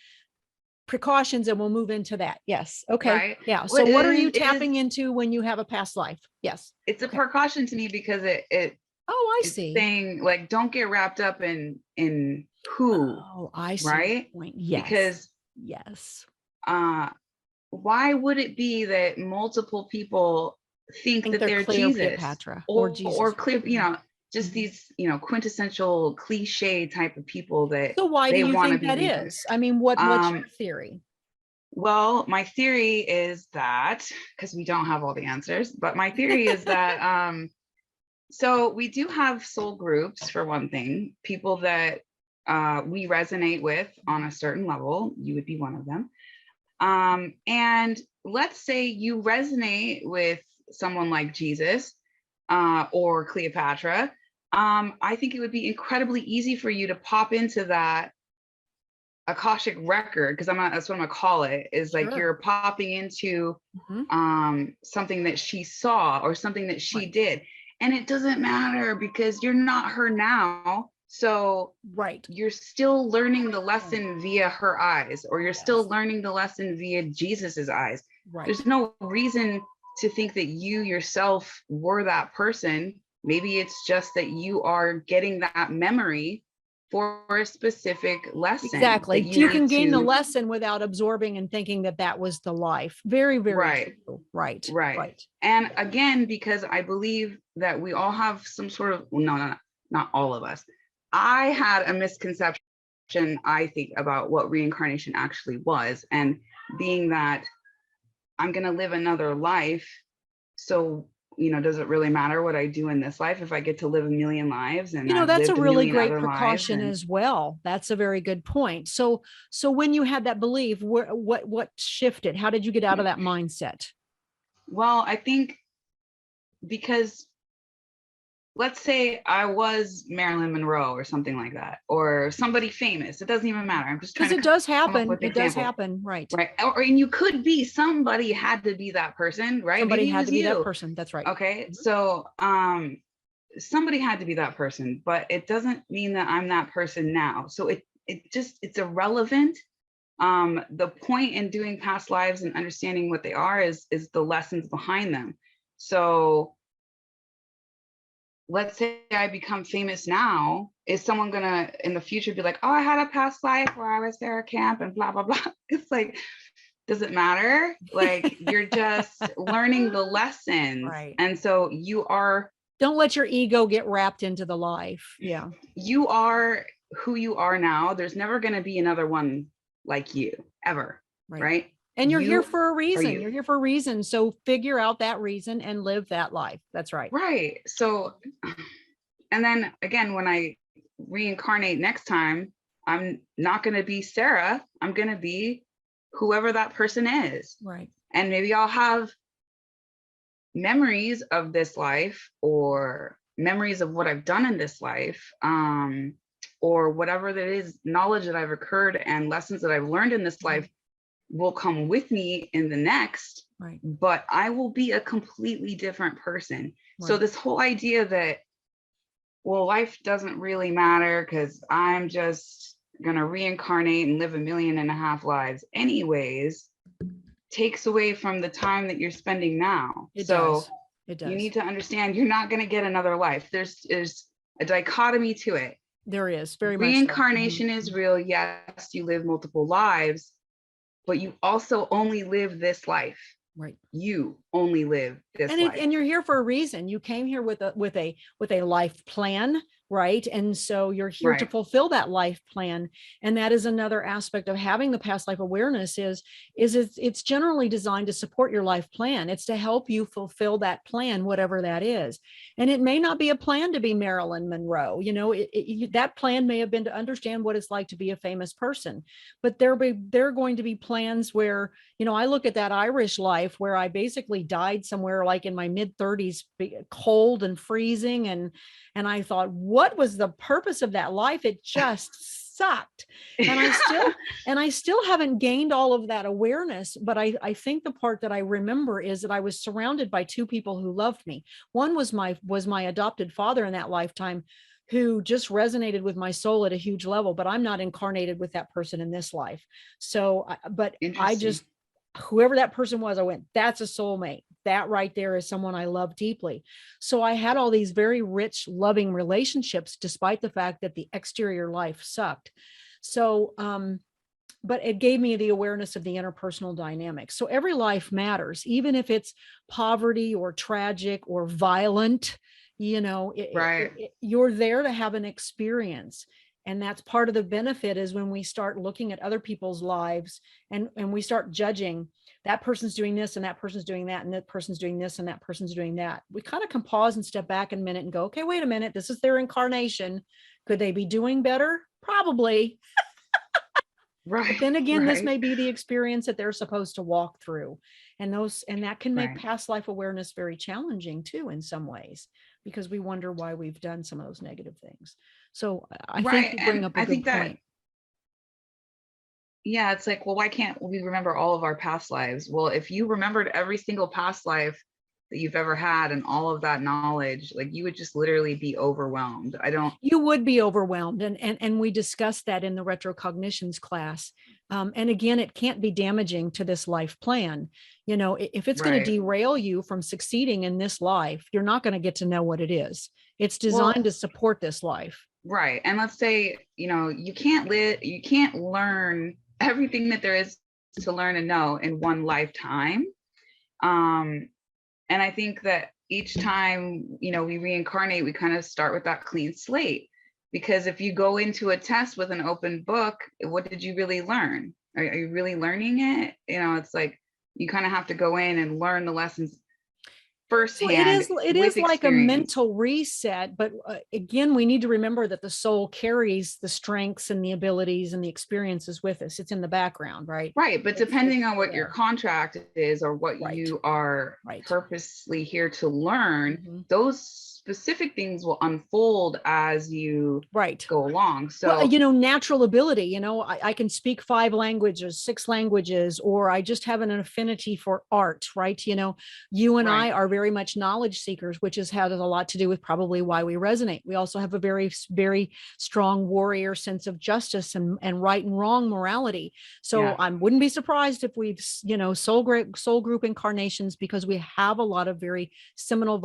precautions and we'll move into that. Yes. Okay. Right. Yeah. So what are you tapping into when you have a past life? Yes. It's a precaution to me, because it I it's see. saying, like, don't get wrapped up in who. Oh, I see. Right. Point. Yes. Because why would it be that multiple people think that they're Jesus, or Jesus, or just these, quintessential cliche type of people that. So why do you think that is? I mean, what's your theory? Well, my theory is that, because we don't have all the answers, but my theory is that so we do have soul groups, for one thing, people that we resonate with on a certain level. You would be one of them. And let's say you resonate with someone like Jesus or Cleopatra. I think it would be incredibly easy for you to pop into that Akashic record, because that's what I'm gonna call it, is like you're popping into something that she saw, or something that she did. And it doesn't matter, because you're not her now. So you're still learning the lesson via her eyes, or you're still learning the lesson via Jesus's eyes. There's no reason to think that you yourself were that person. Maybe it's just that you are getting that memory for a specific lesson. Exactly. You can gain the lesson without absorbing and thinking that was the life. Very, very true. Right. And again, because I believe that we all have some sort of, no, not all of us. I had a misconception, I think, about what reincarnation actually was, and being that I'm going to live another life. So, does it really matter what I do in this life if I get to live a million lives? And that's a really great precaution as well. That's a very good point. So when you had that belief, what shifted? How did you get out of that mindset? Well, I think because let's say I was Marilyn Monroe or something like that, or somebody famous. It doesn't even matter. I'm just trying Because to it does come up happen. with an It does example. happen. Right. Right. And you could be, somebody had to be that person, right? Somebody Maybe it had was to be that you. person. That's right. Okay. So somebody had to be that person, but it doesn't mean that I'm that person now. So it's irrelevant. The point in doing past lives and understanding what they are is the lessons behind them. So let's say I become famous now. Is someone gonna in the future be like, oh, I had a past life where I was Sarah Camp and blah blah blah? It's like, does it matter? Like, you're just learning the lessons. Right. And so don't let your ego get wrapped into the life. Yeah. You are who you are now. There's never going to be another one like you ever. Right. And you're here for a reason. You. You're here for a reason. So figure out that reason and live that life. That's right. Right. So, and then again, when I reincarnate next time, I'm not going to be Sarah. I'm going to be whoever that person is. Right. And maybe I'll have memories of this life, or memories of what I've done in this life, or whatever that is, knowledge that I've occurred and lessons that I've learned in this life will come with me in the next. Right. But I will be a completely different person. Right. So this whole idea that, well, life doesn't really matter because I'm just gonna reincarnate and live 1.5 million lives anyways, takes away from the time that you're spending now. It does. You need to understand you're not going to get another life. There's a dichotomy to it. There is, very much. Reincarnation is real. Yes, you live multiple lives, but you also only live this life. Right. You only live this life. And you're here for a reason. You came here with a life plan, right? And so you're here to fulfill that life plan. And that is another aspect of having the past life awareness is it's generally designed to support your life plan. It's to help you fulfill that plan, whatever that is. And it may not be a plan to be Marilyn Monroe. You know, that plan may have been to understand what it's like to be a famous person, but there are going to be plans where, you know, I look at that Irish life where I basically died somewhere like in my mid-30s, cold and freezing. And I thought, what was the purpose of that life? It just sucked. And I still haven't gained all of that awareness. But I think the part that I remember is that I was surrounded by two people who loved me. One was my adopted father in that lifetime, who just resonated with my soul at a huge level, but I'm not incarnated with that person in this life. So, but I just, whoever that person was, I went, that's a soulmate. That right there is someone I love deeply. So I had all these very rich, loving relationships, despite the fact that the exterior life sucked. So, but it gave me the awareness of the interpersonal dynamics. So every life matters, even if it's poverty or tragic or violent, you know, you're there to have an experience. And that's part of the benefit is when we start looking at other people's lives and we start judging that person's doing this and that person's doing that and that person's doing this and that person's doing that. We kind of can pause and step back a minute and go, okay, wait a minute, this is their incarnation. Could they be doing better? Probably. Right. But then again, this may be the experience that they're supposed to walk through. And that can make past life awareness very challenging too, in some ways, because we wonder why we've done some of those negative things. So I think you bring up a good point. Yeah, it's like, well, why can't we remember all of our past lives? Well, if you remembered every single past life that you've ever had and all of that knowledge, like, you would just literally be overwhelmed. You would be overwhelmed. And we discussed that in the Retrocognitions class. And again, it can't be damaging to this life plan. You know, if it's going to derail you from succeeding in this life, you're not going to get to know what it is. It's designed to support this life. Right. And let's say, you know, you can't learn everything that there is to learn and know in one lifetime. And I think that each time, you know, we reincarnate, we kind of start with that clean slate, because if you go into a test with an open book, what did you really learn? Are you really learning it? You know, it's like, you kind of have to go in and learn the lessons firsthand. So it is like a mental reset, but again, we need to remember that the soul carries the strengths and the abilities and the experiences with us. It's in the background, right? Right, but depending on what your contract is or what you are purposely here to learn, those specific things will unfold as you Right. go along. Well, So natural ability, I can speak 5 languages, 6 languages, or I just have an affinity for art, right? You and I right. are very much knowledge seekers, which has had a lot to do with probably why we resonate. We also have a very, very strong warrior sense of justice and right and wrong morality. So Yeah. I wouldn't be surprised if we've, soul group incarnations, because we have a lot of very similar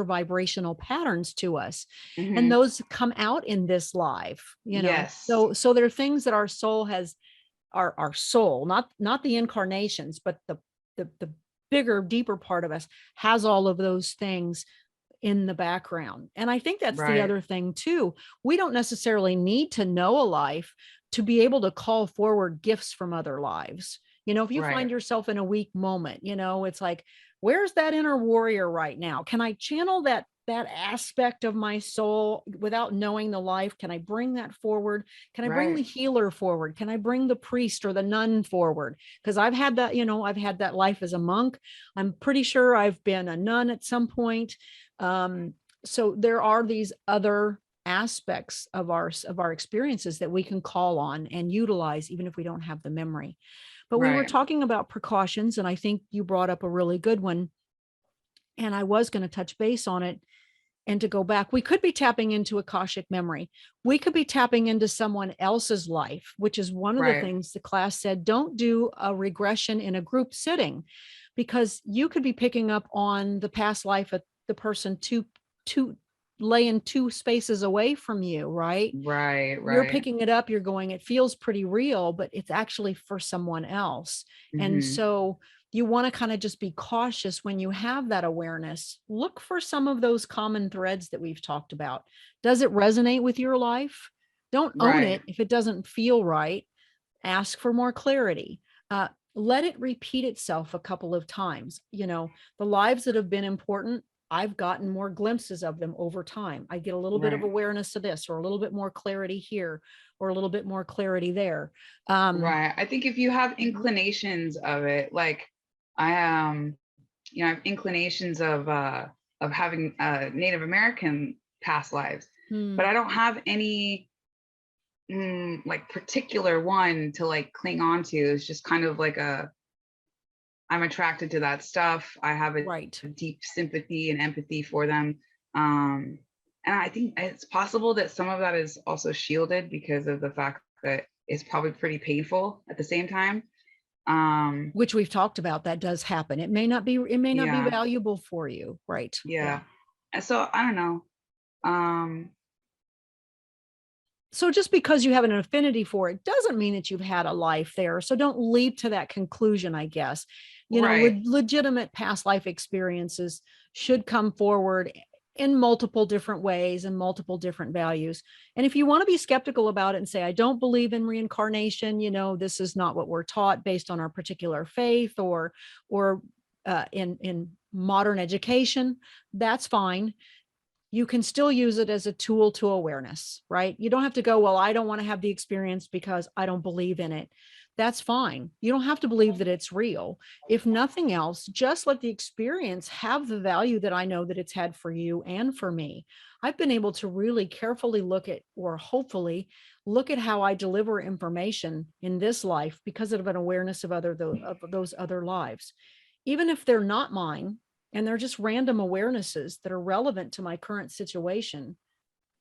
vibrational patterns to us. And Hmm. those come out in this life, Yes. so there are things that our soul has, our soul, not the incarnations, but the bigger, deeper part of us has all of those things in the background. And I think that's the Right. other thing too. We don't necessarily need to know a life to be able to call forward gifts from other lives. If you Right. find yourself in a weak moment, it's like, where's that inner warrior right now? Can I channel that aspect of my soul without knowing the life? Can I bring that forward? Can I bring the Right. healer forward? Can I bring the priest or the nun forward? Because I've had that, I've had that life as a monk. I'm pretty sure I've been a nun at some point. So there are these other aspects of our experiences that we can call on and utilize, even if we don't have the memory. But we were Right. talking about precautions, and I think you brought up a really good one. And I was going to touch base on it. And to go back, we could be tapping into Akashic memory. We could be tapping into someone else's life, which is one of the Right. things the class said, don't do a regression in a group sitting, because you could be picking up on the past life of the person two laying 2 spaces away from you, right? Right. You're Right. picking it up, you're going, it feels pretty real, but it's actually for someone else. And Hmm. so you want to kind of just be cautious when you have that awareness. Look for some of those common threads that we've talked about. Does it resonate with your life? Don't own Right. it if it doesn't feel right. Ask for more clarity. Let it repeat itself a couple of times. The lives that have been important, I've gotten more glimpses of them over time. I get a little bit of Right. awareness to this, or a little bit more clarity here, or a little bit more clarity there. Right. I think if you have Mhm. inclinations of it, like I I have inclinations of having Native American past lives, but Hmm. I don't have any like particular one to like cling on to. It's just kind of like I'm attracted to that stuff. I have a Right. deep sympathy and empathy for them. Um, and I think it's possible that some of that is also shielded because of the fact that it's probably pretty painful at the same time. Um, Which we've talked about, that does happen. It may not be yeah, valuable for you. Right. Yeah. yeah. And so I don't know. Um, So just because you have an affinity for it doesn't mean that you've had a life there. So don't leap to that conclusion, I guess. right. Legitimate past life experiences should come forward in multiple different ways and multiple different values. And if you want to be skeptical about it and say, I don't believe in reincarnation, this is not what we're taught based on our particular faith, or in modern education, that's fine. You can still use it as a tool to awareness, right? You don't have to go, well, I don't want to have the experience because I don't believe in it. That's fine. You don't have to believe that it's real. If nothing else, just let the experience have the value that I know that it's had for you and for me. I've been able to really carefully look at, or hopefully look at, how I deliver information in this life because of an awareness of of those other lives, even if they're not mine and they're just random awarenesses that are relevant to my current situation.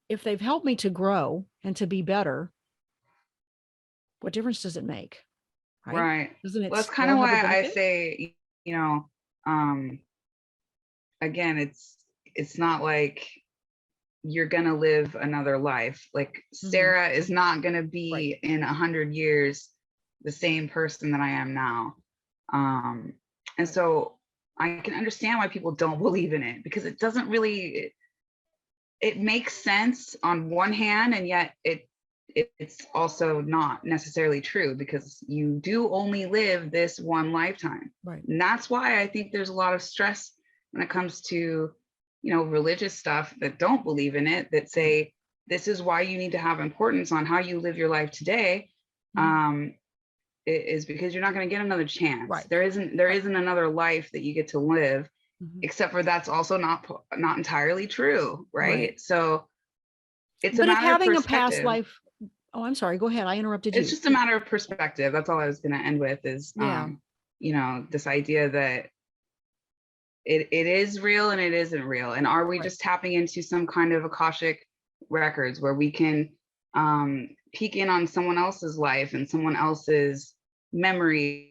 If they've helped me to grow and to be better, what difference does it make? Right? Right. Doesn't it Well, that's kind still of have a why I benefit? say, you know, um, again, it's not like you're gonna live another life. Like Mhm. Sarah is not gonna Right. be in 100 years the same person that I am now. Um, and Right. so I can understand why people don't believe in it because it doesn't really it makes sense on one hand, and yet it's also not necessarily true because you do only live this one lifetime. Right. And that's why I think there's a lot of stress when it comes to, religious stuff that don't believe in it, that Right. say this is why you need to have importance on how you live your life today. Mhm. Is because you're not going to get another chance. Right. There isn't Right. another life that you get to live, except for that's also not entirely true, right? So it's a But if matter of having a past perspective. life, oh, I'm sorry, go ahead. I interrupted It's you. just a matter of perspective. That's all I was going to end with is, Yeah. you know, this idea that it is real and it isn't real. And are we Right. just tapping into some kind of Akashic records where we can peek in on someone else's life and someone else's memories,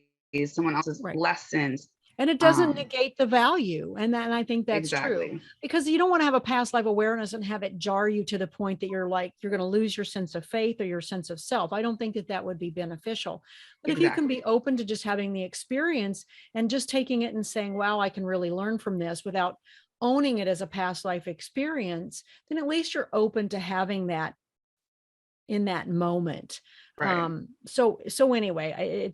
someone else's Right. lessons? And it doesn't negate the value. And I think that's true, Exactly. because you don't want to have a past life awareness and have it jar you to the point that you're like, you're going to lose your sense of faith or your sense of self. I don't think that that would be beneficial. But if you can be Exactly. open to just having the experience and just taking it and saying, wow, I can really learn from this without owning it as a past life experience, then at least you're open to having that in that moment. Right. So anyway,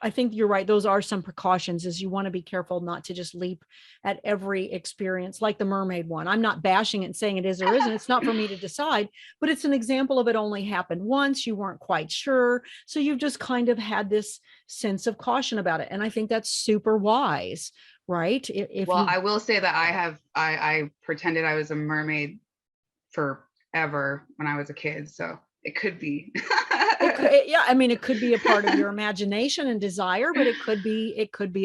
I think you're right. Those are some precautions, is you want to be careful not to just leap at every experience like the mermaid one. I'm not bashing it and saying it is or isn't. It's not for me to decide, but it's an example of it only happened once. You weren't quite sure. So you've just kind of had this sense of caution about it. And I think that's super wise, right? If Well, you, I will say that I pretended I was a mermaid forever when I was a kid. So it could be. it could, yeah, I mean, it could be a part of your imagination and desire, but it could be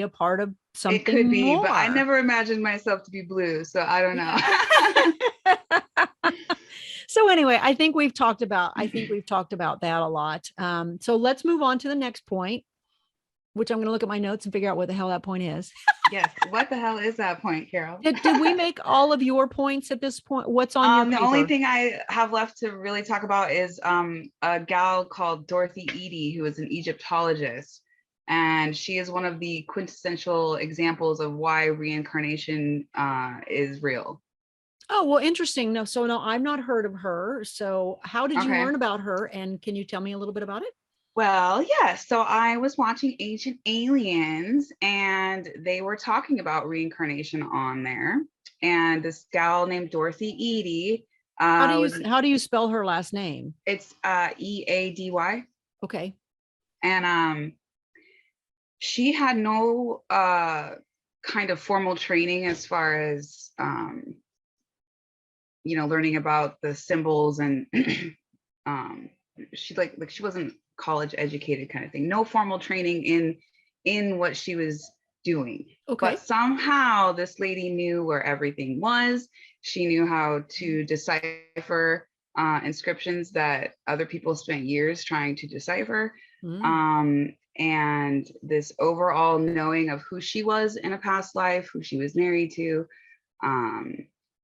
a part of It could something be, but I more. never imagined myself to be blue. So I don't know. So anyway, I think we've talked about that a lot. So let's move on to the next point, which I'm going to look at my notes and figure out what the hell that point is. Yes. What the hell is that point, Carol? Did we make all of your points at this point? What's on your The paper? only thing I have left to really talk about is a gal called Dorothy Eady, who is an Egyptologist. And she is one of the quintessential examples of why reincarnation is real. Oh, well, interesting. No, so no, I've not heard of her. So how did you Okay. learn about her? And can you tell me a little bit about it? Well, yeah. So I was watching Ancient Aliens and they were talking about reincarnation on there. And this gal named Dorothy Eady How do you spell her last name? it's Eady. Okay. And she had no kind of formal training as far as you know, learning about the symbols and she like she wasn't college educated kind of thing. No formal training in what she was doing. Okay. But somehow this lady knew where everything was. She knew how to decipher inscriptions that other people spent years trying to decipher. And this overall knowing of who she was in a past life, who she was married to,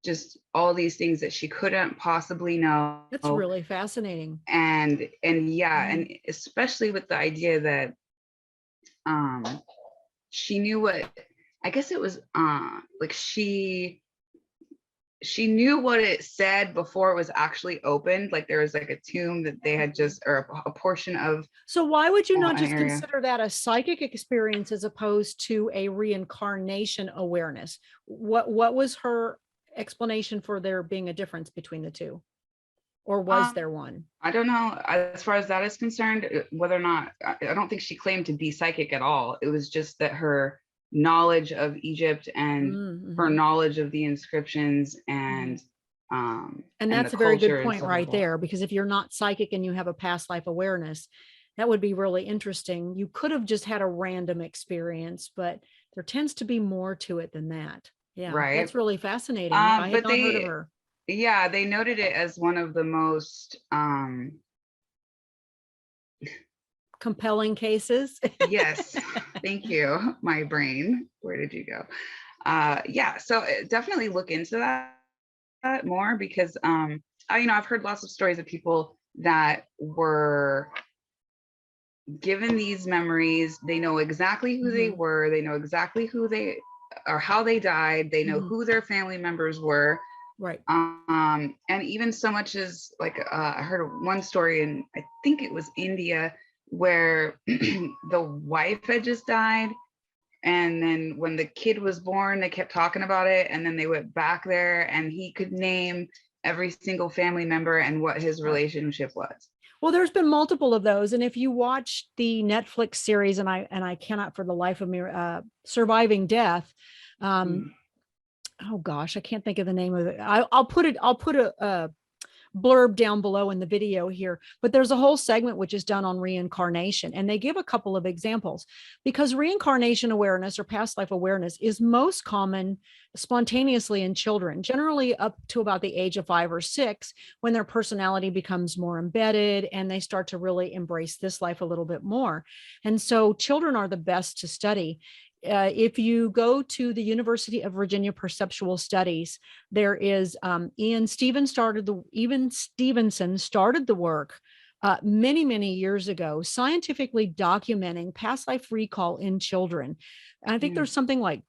just all these things that she couldn't possibly know. That's really fascinating. And yeah, and especially with the idea that she knew what, I guess it was like she knew what it said before it was actually opened. Like there was like a tomb that they had just, or a portion of. So why would you not just area. consider that a psychic experience as opposed to a reincarnation awareness? What was her explanation for there being a difference between the two? Or was there one? I don't know. As far as that is concerned, whether or not, I don't think she claimed to be psychic at all. It was just that her knowledge of Egypt and her knowledge of the inscriptions and that's a very good point right there, because if you're not psychic and you have a past life awareness, that would be really interesting. You could have just had a random experience, but there tends to be more to it than that. Yeah, right. That's really fascinating. I had not heard of her. Yeah, they noted it as one of the most compelling cases. Yes, thank you. My brain, where did you go? Yeah, so definitely look into that more, because you know, I've heard lots of stories of people that were given these memories. They know exactly who they were. They know exactly who they or how they died. They know who their family members were. Right. And even so much as like I heard one story in, I think it was India, where the wife had just died, and then when the kid was born, they kept talking about it, and then they went back there and he could name every single family member and what his relationship was. Well, there's been multiple of those. And if you watch the Netflix series, and I cannot for the life of me, Surviving Death, oh gosh, I can't think of the name of it. I'll put a blurb down below in the video here, but there's a whole segment which is done on reincarnation, and they give a couple of examples, because reincarnation awareness or past life awareness is most common spontaneously in children, generally up to about the age of 5 or 6, when their personality becomes more embedded and they start to really embrace this life a little bit more. And so children are the best to study. If you go to the University of Virginia Perceptual Studies, there is Stevenson started the work many years ago, scientifically documenting past life recall in children. And I think there's something like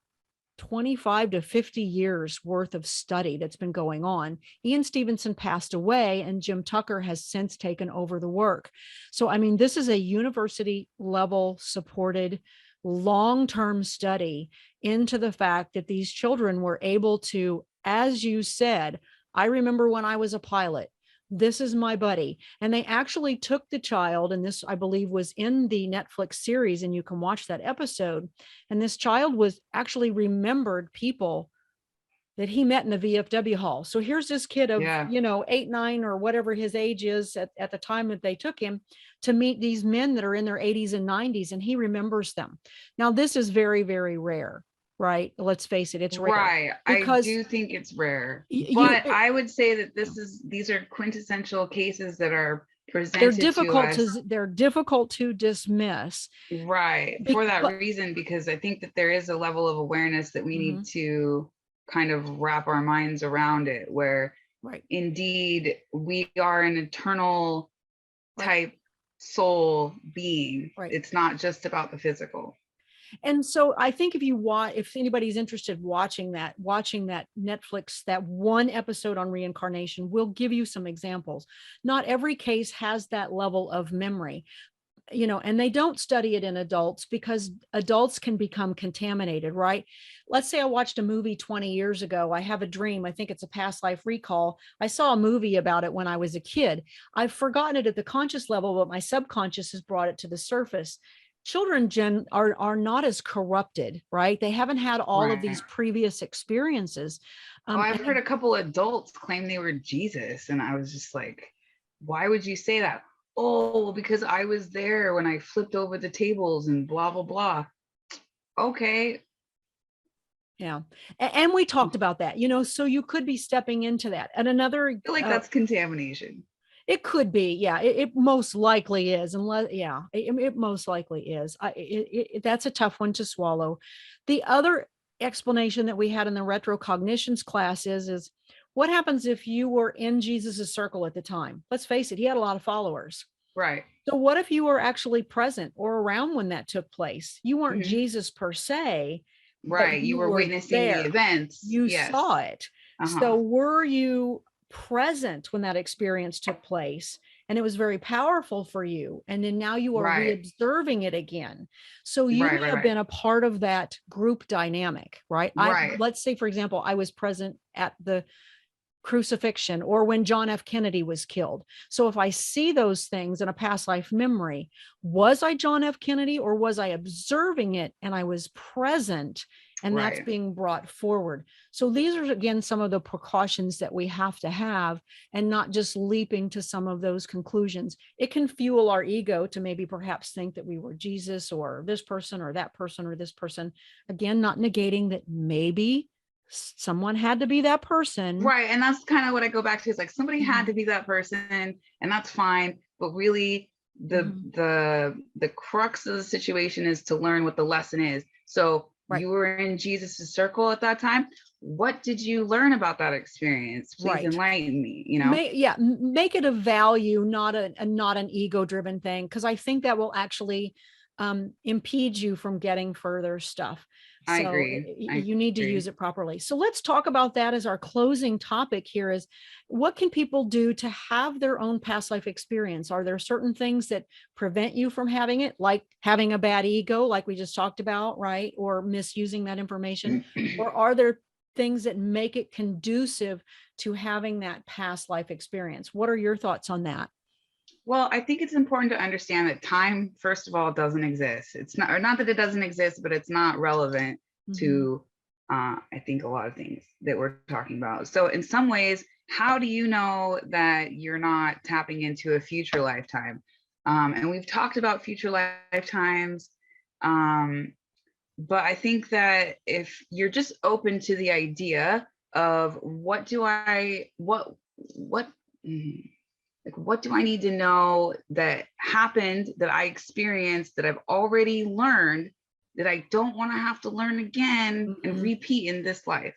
25 to 50 years worth of study that's been going on. Ian Stevenson passed away, and Jim Tucker has since taken over the work. So, I mean, this is a university level supported long-term study into the fact that these children were able to, as you said, I remember when I was a pilot, this is my buddy. And they actually took the child, and this, I believe, was in the Netflix series, and you can watch that episode. And this child was actually remembered people that he met in the VFW hall. So here's this kid of, 8, 9, or whatever his age is at the time that they took him to meet these men that are in their 80s and 90s, and he remembers them. Now, this is very, very rare, right? Let's face it, it's rare. Right. I do think it's rare, but I would say that these are quintessential cases that are presented they're difficult to dismiss. Right. For that reason, because I think that there is a level of awareness that we need to kind of wrap our minds around it, where indeed we are an eternal type soul being. It's not just about the physical. And so I think if anybody's interested watching that Netflix, that one episode on reincarnation will give you some examples. Not every case has that level of memory, and they don't study it in adults because adults can become contaminated, right? Let's say I watched a movie 20 years ago. I have a dream. I think it's a past life recall. I saw a movie about it when I was a kid. I've forgotten it at the conscious level, but my subconscious has brought it to the surface. Children are not as corrupted, right? They haven't had all of these previous experiences. I've heard a couple adults claim they were Jesus, and I was just like, why would you say that? Oh, because I was there when I flipped over the tables and blah, blah, blah. Okay. Yeah. And we talked about that, so you could be stepping into that. And another, I feel like that's contamination. It could be. Yeah. It most likely is. Unless, it most likely is. That's a tough one to swallow. The other explanation that we had in the retrocognitions class is what happens if you were in Jesus's circle at the time? Let's face it, he had a lot of followers. Right. So what if you were actually present or around when that took place? You weren't Jesus per se. Right. You were witnessing the events. You saw it. So were you present when that experience took place? And it was very powerful for you. And then now you are re-observing it again. So you have been a part of that group dynamic, right? Let's say, for example, I was present at the crucifixion or when John F. Kennedy was killed. So if I see those things in a past life memory, was I John F. Kennedy, or was I observing it and I was present, and that's being brought forward? So these are, again, some of the precautions that we have to have, and not just leaping to some of those conclusions. It can fuel our ego to maybe perhaps think that we were Jesus or this person or that person or this person. Again, not negating that maybe someone had to be that person. Right. And that's kind of what I go back to, is like, somebody had to be that person, and that's fine. But really the crux of the situation is to learn what the lesson is. So you were in Jesus's circle at that time. What did you learn about that experience? Please enlighten me, Make it a value, not an ego-driven thing, because I think that will actually impede you from getting further stuff. So I agree. You need to use it properly. So let's talk about that as our closing topic here. Is what can people do to have their own past life experience? Are there certain things that prevent you from having it, like having a bad ego, like we just talked about, right? Or misusing that information? Or are there things that make it conducive to having that past life experience? What are your thoughts on that? Well, I think it's important to understand that time, first of all, doesn't exist. It's not, or not that it doesn't exist, but it's not relevant to I think a lot of things that we're talking about. So in some ways, how do you know that you're not tapping into a future lifetime? And we've talked about future lifetimes. But I think that if you're just open to the idea of what do I need to know that happened, that I experienced, that I've already learned, that I don't want to have to learn again and repeat in this life.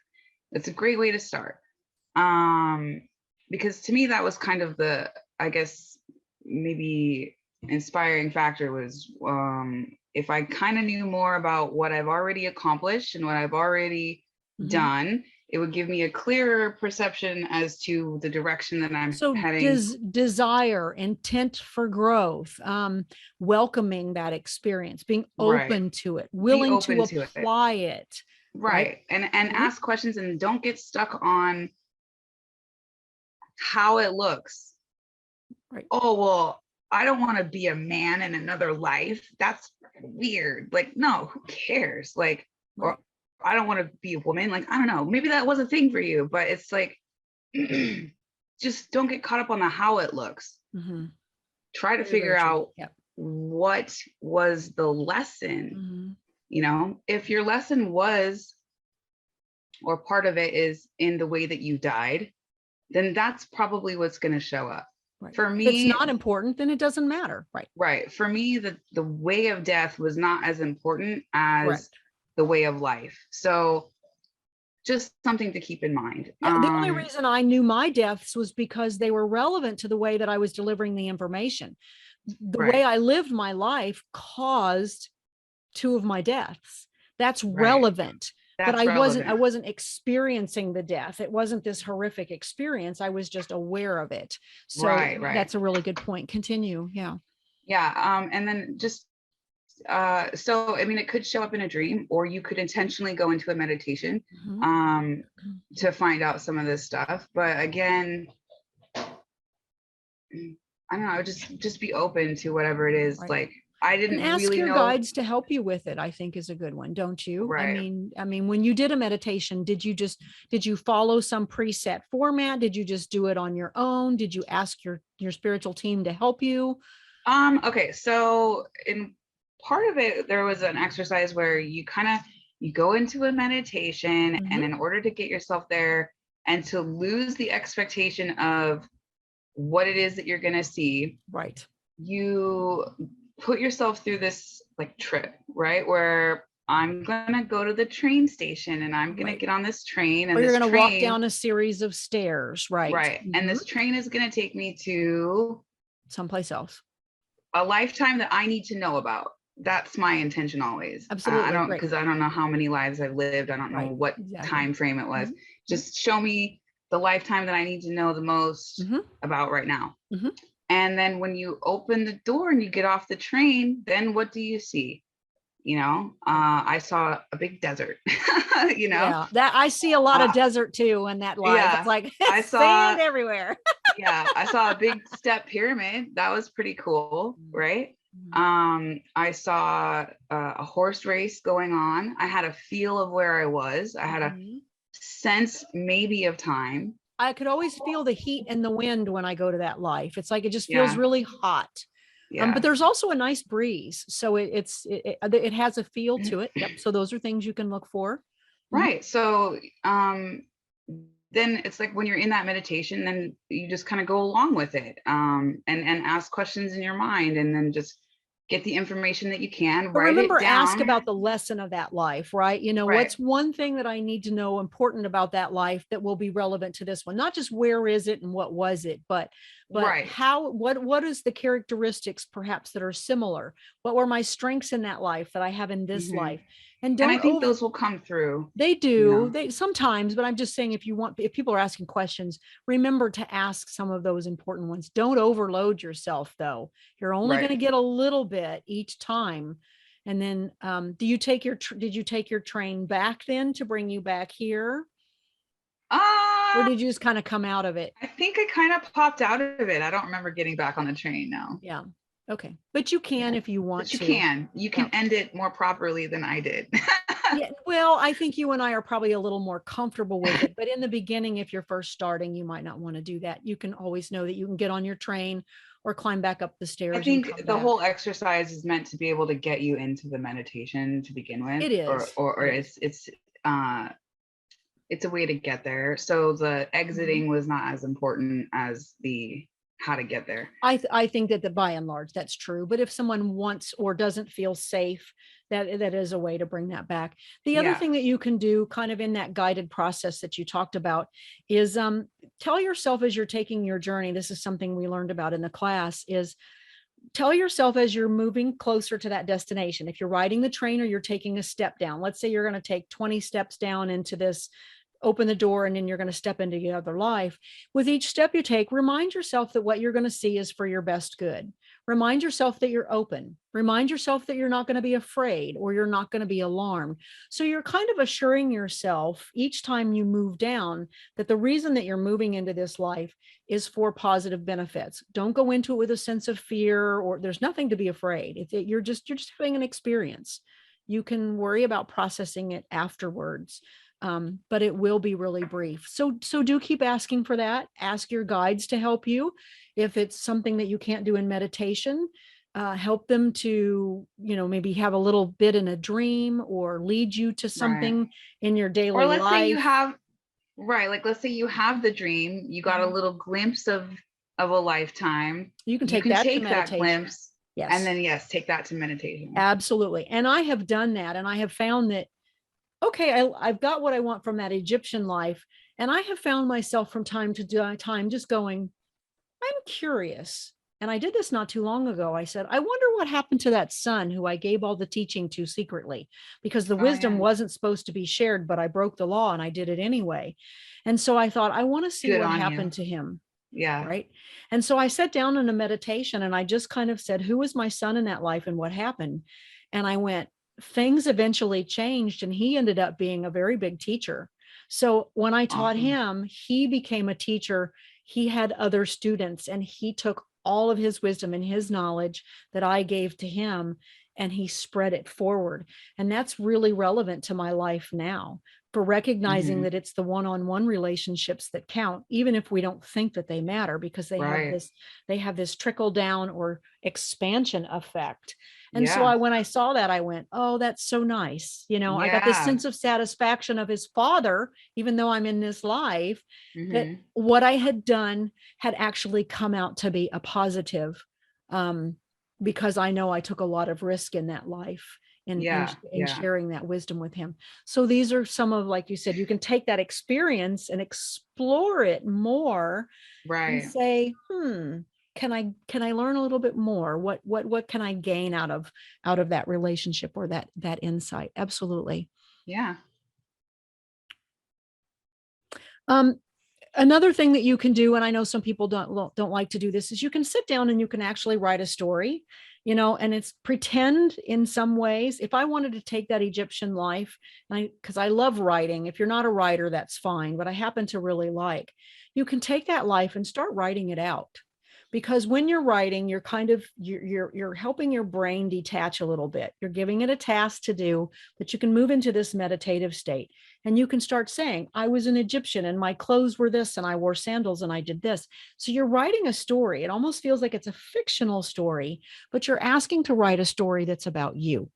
That's a great way to start. Because to me, that was kind of the, I guess, maybe inspiring factor was if I kind of knew more about what I've already accomplished and what I've already done, it would give me a clearer perception as to the direction that I'm heading. Desire, intent for growth, welcoming that experience, being open to it, willing to apply it. Right. And ask questions and don't get stuck on how it looks. Right. Oh, well, I don't want to be a man in another life. That's weird. Like, no, who cares? Like, or I don't want to be a woman. Like, I don't know, maybe that was a thing for you, but it's like, just don't get caught up on the how it looks. Try to figure out what was the lesson. You know, if your lesson was, or part of it is in the way that you died, then that's probably what's going to show up. For me, if it's not important, then it doesn't matter. Right. For me, the way of death was not as important as the way of life. So just something to keep in mind. The only reason I knew my deaths was because they were relevant to the way that I was delivering the information. The way I lived my life caused 2 of my deaths. That's relevant. But I wasn't experiencing the death. It wasn't this horrific experience. I was just aware of it. So that's a really good point. Continue. Yeah. And then just so I mean, it could show up in a dream, or you could intentionally go into a meditation to find out some of this stuff. But again, I don't know, just be open to whatever it is. Like, I didn't ask really your know. guides to help you with it, I think, is a good one, don't you? I mean, when you did a meditation, did you follow some preset format? Did you just do it on your own? Did you ask your spiritual team to help you? Okay, so in part of it, there was an exercise where you go into a meditation, and in order to get yourself there and to lose the expectation of what it is that you're going to see, you put yourself through this like trip, right? Where I'm going to go to the train station and I'm going to get on this train, and you're going to walk down a series of stairs, and this train is going to take me to someplace else, a lifetime that I need to know about. That's my intention always. Absolutely. Because I don't know how many lives I've lived. I don't know what time frame it was. Just show me the lifetime that I need to know the most about right now. And then when you open the door and you get off the train, then what do you see? You know, I saw a big desert, you know, that I see a lot of desert too in that life. It's like I saw sand everywhere. I saw a big step pyramid. That was pretty cool. Right. I saw a horse race going on. I had a feel of where I was. I had a sense maybe of time. I could always feel the heat and the wind when I go to that life. It's like, it just feels really hot. But there's also a nice breeze. So it has a feel to it. So those are things you can look for. Right. So then it's like when you're in that meditation, then you just kind of go along with it and ask questions in your mind, and then just get the information that you can. Remember, ask about the lesson of that life, right? You know, what's one thing that I need to know important about that life that will be relevant to this one? Not just where is it and what was it, but how, what is the characteristics perhaps that are similar? What were my strengths in that life that I have in this life? And I think those will come through. They do. They sometimes, but I'm just saying, if people are asking questions, remember to ask some of those important ones. Don't overload yourself though. You're only going to get a little bit each time. And then, did you take your train back then to bring you back here? Or did you just kind of come out of it? I think I kind of popped out of it. I don't remember getting back on the train now. Yeah. Okay. But you can if you want to. You can end it more properly than I did. Yeah, well, I think you and I are probably a little more comfortable with it, but in the beginning, if you're first starting, you might not want to do that. You can always know that you can get on your train or climb back up the I stairs and come think the back. whole exercise is meant to be able to get you into the meditation to begin with, It or is. or, It or is. uh it's a way to get there. So the Mhm. exiting was not as important as the how to get there. I think that by and large that's true. But if someone wants or doesn't feel safe, that is a way to bring that back. The other Yeah. thing that you can do, kind of in that guided process that you talked about, is tell yourself as you're taking your journey. This is something we learned about in the class. Is tell yourself as you're moving closer to that destination. If you're riding the train or you're taking a step down, let's say you're going to take 20 steps down into this, open the door, and then you're going to step into the other life. With each step you take, remind yourself that what you're going to see is for your best good. Remind yourself that you're open. Remind yourself that you're not going to be afraid or you're not going to be alarmed. So you're kind of assuring yourself each time you move down that the reason that you're moving into this life is for positive benefits. Don't go into it with a sense of fear, or there's nothing to be afraid. You're just having an experience. You can worry about processing it afterwards, but it will be really brief. So do keep asking for that. Ask your guides to help you. If it's something that you can't do in meditation, help them to, maybe have a little bit in a dream or lead you to Right. something in your Or daily let's say you life. have, right, like let's say you have the dream, you got a Mhm. little glimpse of a lifetime. You can You take can that to take that meditation. glimpse and Yes, then yes, take that to meditation. absolutely. And I have done that. And I have found that, okay, I've got what I want from that Egyptian life. And I have found myself from time to time just going, I'm curious. And I did this not too long ago. I said, I wonder what happened to that son who I gave all the teaching to secretly, because the Oh wisdom yeah. wasn't supposed to be shared, but I broke the law and I did it anyway. And so I thought, I want to see Good what on you. happened to him. Yeah. Right. And so I sat down in a meditation and I just kind of said, who was my son in that life and what happened? And I went, things eventually changed and he ended up being a very big teacher. So when I taught Awesome. him, he became a teacher. He had other students and he took all of his wisdom and his knowledge that I gave to him and he spread it forward. And that's really relevant to my life now, for recognizing Hmm. that it's the one-on-one relationships that count, even if we don't think that they matter, because Right. they have this trickle down or expansion effect. And so Yeah. when I saw that, I went, oh, that's so nice. I got this Yeah. sense of satisfaction of his father, even though I'm in this life, that Hmm. what I had done had actually come out to be a positive, um, because I know I took a lot of risk in that life Yeah. in Yeah. sharing that wisdom with him. So these are some of, like you said, you can take that experience and explore it more and Right. say, can I learn a little bit more? What can I gain out of that relationship or that insight? Absolutely. Yeah. Um, Another thing that you can do, and I know some people don't like to do this, is you can sit down and you can actually write a story, and it's pretend in some ways. If I wanted to take that Egyptian life, because I love writing, if you're not a writer, that's fine, but I happen to really like, you can take that life and start writing it out. Because when you're writing, you're kind of you're helping your brain detach a little bit. You're giving it a task to do, that you can move into this meditative state. And you can start saying, I was an Egyptian and my clothes were this and I wore sandals and I did this. So you're writing a story. It almost feels like it's a fictional story, but you're asking to write a story that's about you.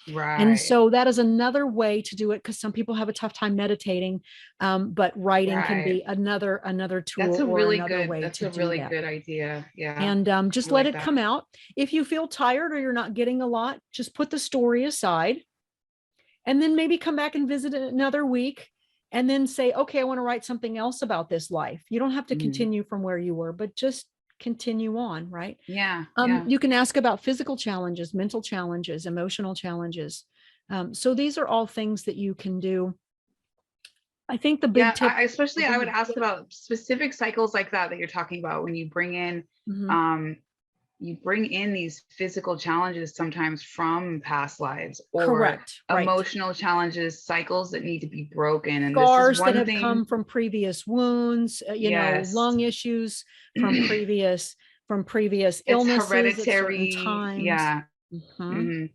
And Right. so that is another way to do it, because some people have a tough time meditating, but writing can Right. be another tool or another way That's to a do really that. good idea. Yeah. And just I let like it that. come out. If you feel tired or you're not getting a lot, just put the story aside and then maybe come back and visit it another week and then say, okay, I want to write something else about this life. You don't have to Mhm. continue from where you were, but just continue on, right? Yeah. Yeah. You can ask about physical challenges, mental challenges, emotional challenges. So these are all things that you can do. I think the big Yeah, tip especially I would go ask ahead. about specific cycles like that you're talking about when Mhm. um you bring in these physical challenges sometimes from past lives or Correct, right. emotional challenges, cycles that need to be broken. And this is Scars that one have thing. come from previous wounds, Yes. lung issues from previous It's illnesses at certain hereditary. times. Yeah. Mhm. Hmm.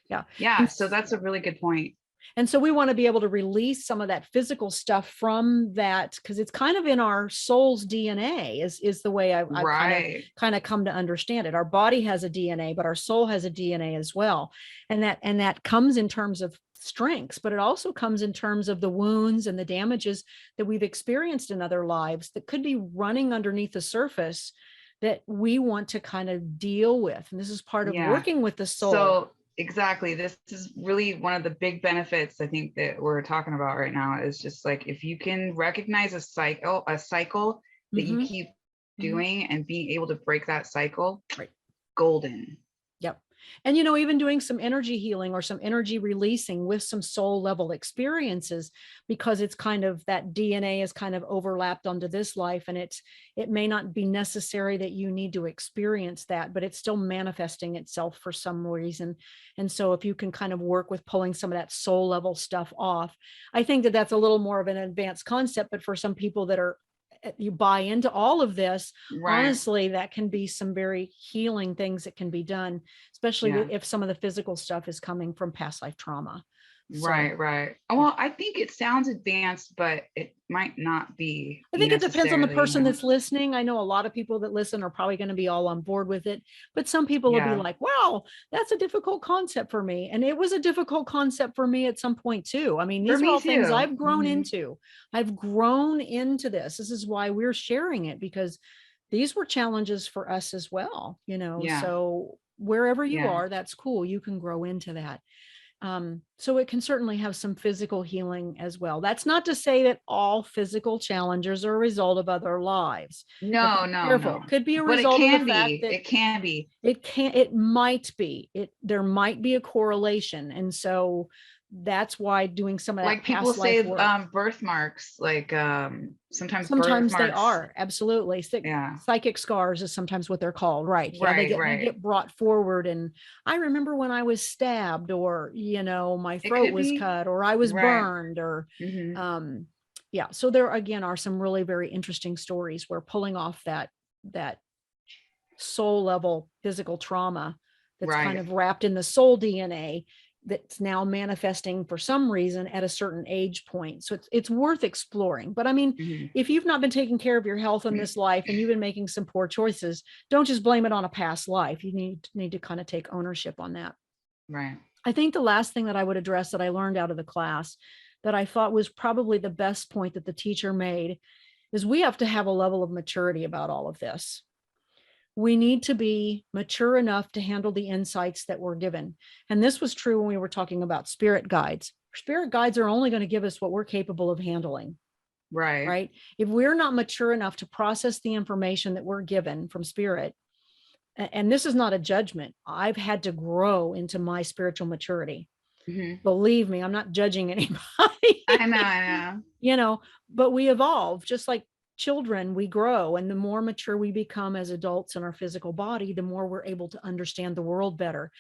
Yeah. Yeah. And So that's a really good point. And so we want to be able to release some of that physical stuff from that, because it's kind of in our soul's DNA is the way I've Right. kind of come to understand it. Our body has a DNA, but our soul has a DNA as well. And that comes in terms of strengths, but it also comes in terms of the wounds and the damages that we've experienced in other lives that could be running underneath the surface that we want to kind of deal with. And this is part of Yeah. working with the soul. So exactly. This is really one of the big benefits I think that we're talking about right now, is just like, if you can recognize a cycle that you keep doing and being able to break that cycle, right, golden. Yep. And, even doing some energy healing or some energy releasing with some soul level experiences, because it's kind of that DNA is kind of overlapped onto this life. And it may not be necessary that you need to experience that, but it's still manifesting itself for some reason. And so if you can kind of work with pulling some of that soul level stuff off, I think that that's a little more of an advanced concept, but for some people that you buy into all of this, Right. honestly, that can be some very healing things that can be done, especially if some of the physical stuff is coming from past life trauma. Right. Well, I think it sounds advanced, but it might not be. I think it depends on the person that's listening. I know a lot of people that listen are probably going to be all on board with it, but some people will be like, wow, that's a difficult concept for me. And it was a difficult concept for me at some point too. I mean, these are all things I've grown into. I've grown into this. This is why we're sharing it, because these were challenges for us as well, so wherever you are, that's cool. You can grow into that. So it can certainly have some physical healing as well. That's not to say that all physical challenges are a result of other lives. No. Could be a result of the fact that it can be. It might be. There might be a correlation. And so that's why doing some of that, like people say, birthmarks, like sometimes they are, absolutely. Psychic scars is sometimes what they're called, right? They get brought forward. And I remember when I was stabbed, or my throat was cut, or I was burned, or so there again are some really very interesting stories where pulling off that soul level physical trauma that's kind of wrapped in the soul DNA that's now manifesting for some reason at a certain age point. So it's worth exploring. But I mean, if you've not been taking care of your health in this life and you've been making some poor choices, don't just blame it on a past life. You need to kind of take ownership on that. Right. I think the last thing that I would address that I learned out of the class that I thought was probably the best point that the teacher made is we have to have a level of maturity about all of this. We need to be mature enough to handle the insights that we're given. And this was true when we were talking about spirit guides. Spirit guides are only going to give us what we're capable of handling. Right. If we're not mature enough to process the information that we're given from spirit, and this is not a judgment, I've had to grow into my spiritual maturity. Believe me, I'm not judging anybody. I know. But we evolve just like children. We grow, and the more mature we become as adults in our physical body, the more we're able to understand the world better.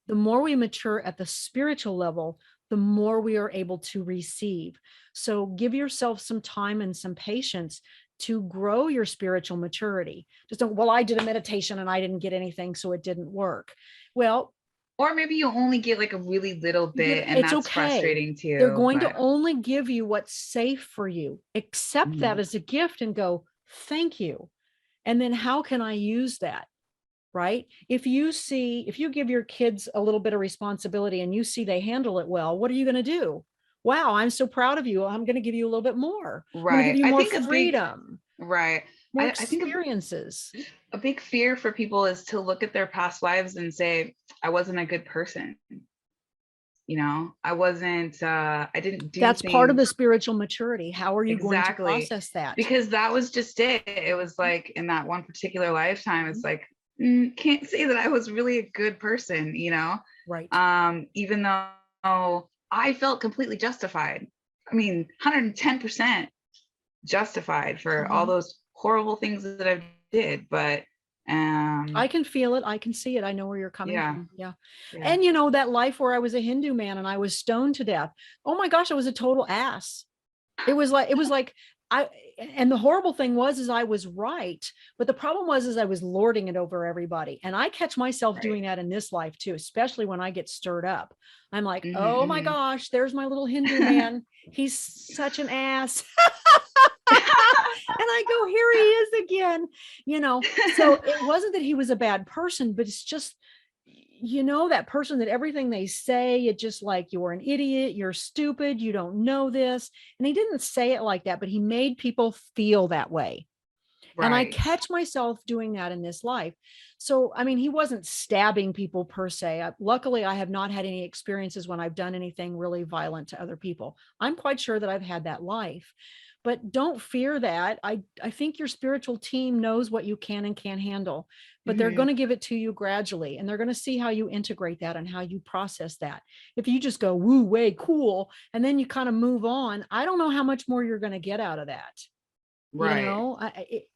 The more we mature at the spiritual level, the more we are able to receive. So give yourself some time and some patience to grow your spiritual maturity. Just don't, well, I did a meditation and I didn't get anything, so it didn't work. Well, or maybe you only get like a really little bit, and that's frustrating too. They're going to only give you what's safe for you. Accept that as a gift and go, thank you. And then how can I use that? Right? If you give your kids a little bit of responsibility and you see they handle it well, what are you going to do? Wow, I'm so proud of you. I'm going to give you a little bit more. Right. I'm going to give you more freedom. Right. More experiences. I think a big fear for people is to look at their past lives and say, I wasn't a good person. I wasn't, I didn't do That's things. part of the spiritual maturity. How are you going to process that? Because that was just it. It was like in that one particular lifetime, it's like, can't say that I was really a good person, Right. Even though I felt completely justified. I mean, 110% justified for all those horrible things that I did, but I can feel it. I can see it. I know where you're coming from. Yeah. And that life where I was a Hindu man and I was stoned to death. Oh my gosh, I was a total ass. It was like And the horrible thing is I was right, but the problem is I was lording it over everybody. And I catch myself doing that in this life too, especially when I get stirred up. I'm like, oh my Mm-hmm. gosh, there's my little Hindu man. He's such an ass. And I go, here he is again, So it wasn't that he was a bad person, but it's just, that person that everything they say, it just like, you're an idiot, you're stupid, you don't know this. And he didn't say it like that, but he made people feel that way. And I Right. catch myself doing that in this life. So, I mean, he wasn't stabbing people per se. Luckily, I have not had any experiences when I've done anything really violent to other people. I'm quite sure that I've had that life, but don't fear that. I think your spiritual team knows what you can and can't handle, but they're Mm-hmm. going to give it to you gradually, and they're going to see how you integrate that and how you process that. If you just go, woo, way cool, and then you kind of move on, I don't know how much more you're going to get out of that. Right.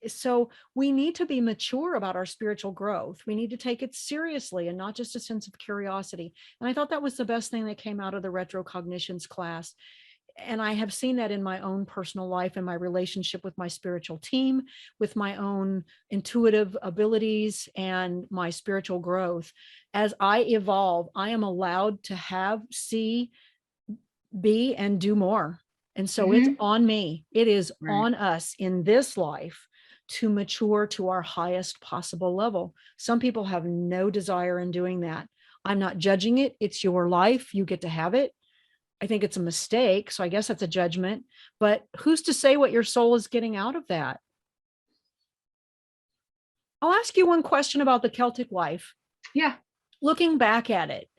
So we need to be mature about our spiritual growth. We need to take it seriously and not just a sense of curiosity. And I thought that was the best thing that came out of the Retrocognitions class. And I have seen that in my own personal life and my relationship with my spiritual team, with my own intuitive abilities and my spiritual growth. As I evolve, I am allowed to have, see, be, and do more. And so it's Mm-hmm. on me. It is Right. on us in this life to mature to our highest possible level. Some people have no desire in doing that. I'm not judging it. It's your life. You get to have it. I think it's a mistake. So I guess that's a judgment. But who's to say what your soul is getting out of that? I'll ask you one question about the Celtic life. Yeah. Looking back at it,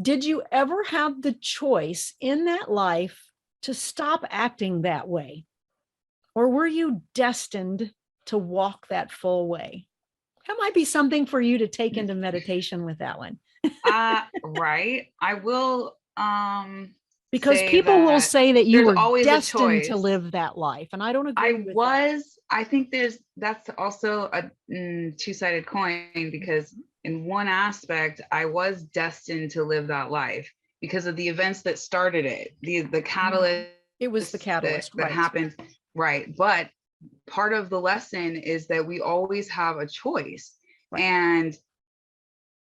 did you ever have the choice in that life to stop acting that way? Or were you destined to walk that full way? That might be something for you to take into meditation with that one. Right. I will Because say people will that say that you there's were always a destined to choice. live that life. And I don't agree with that. I think that's also a two-sided coin, because in one aspect, I was destined to live that life because of the events that started it, the catalyst It was the catalyst, that right? happened. Right. But part of the lesson is that we always have a choice. Right. And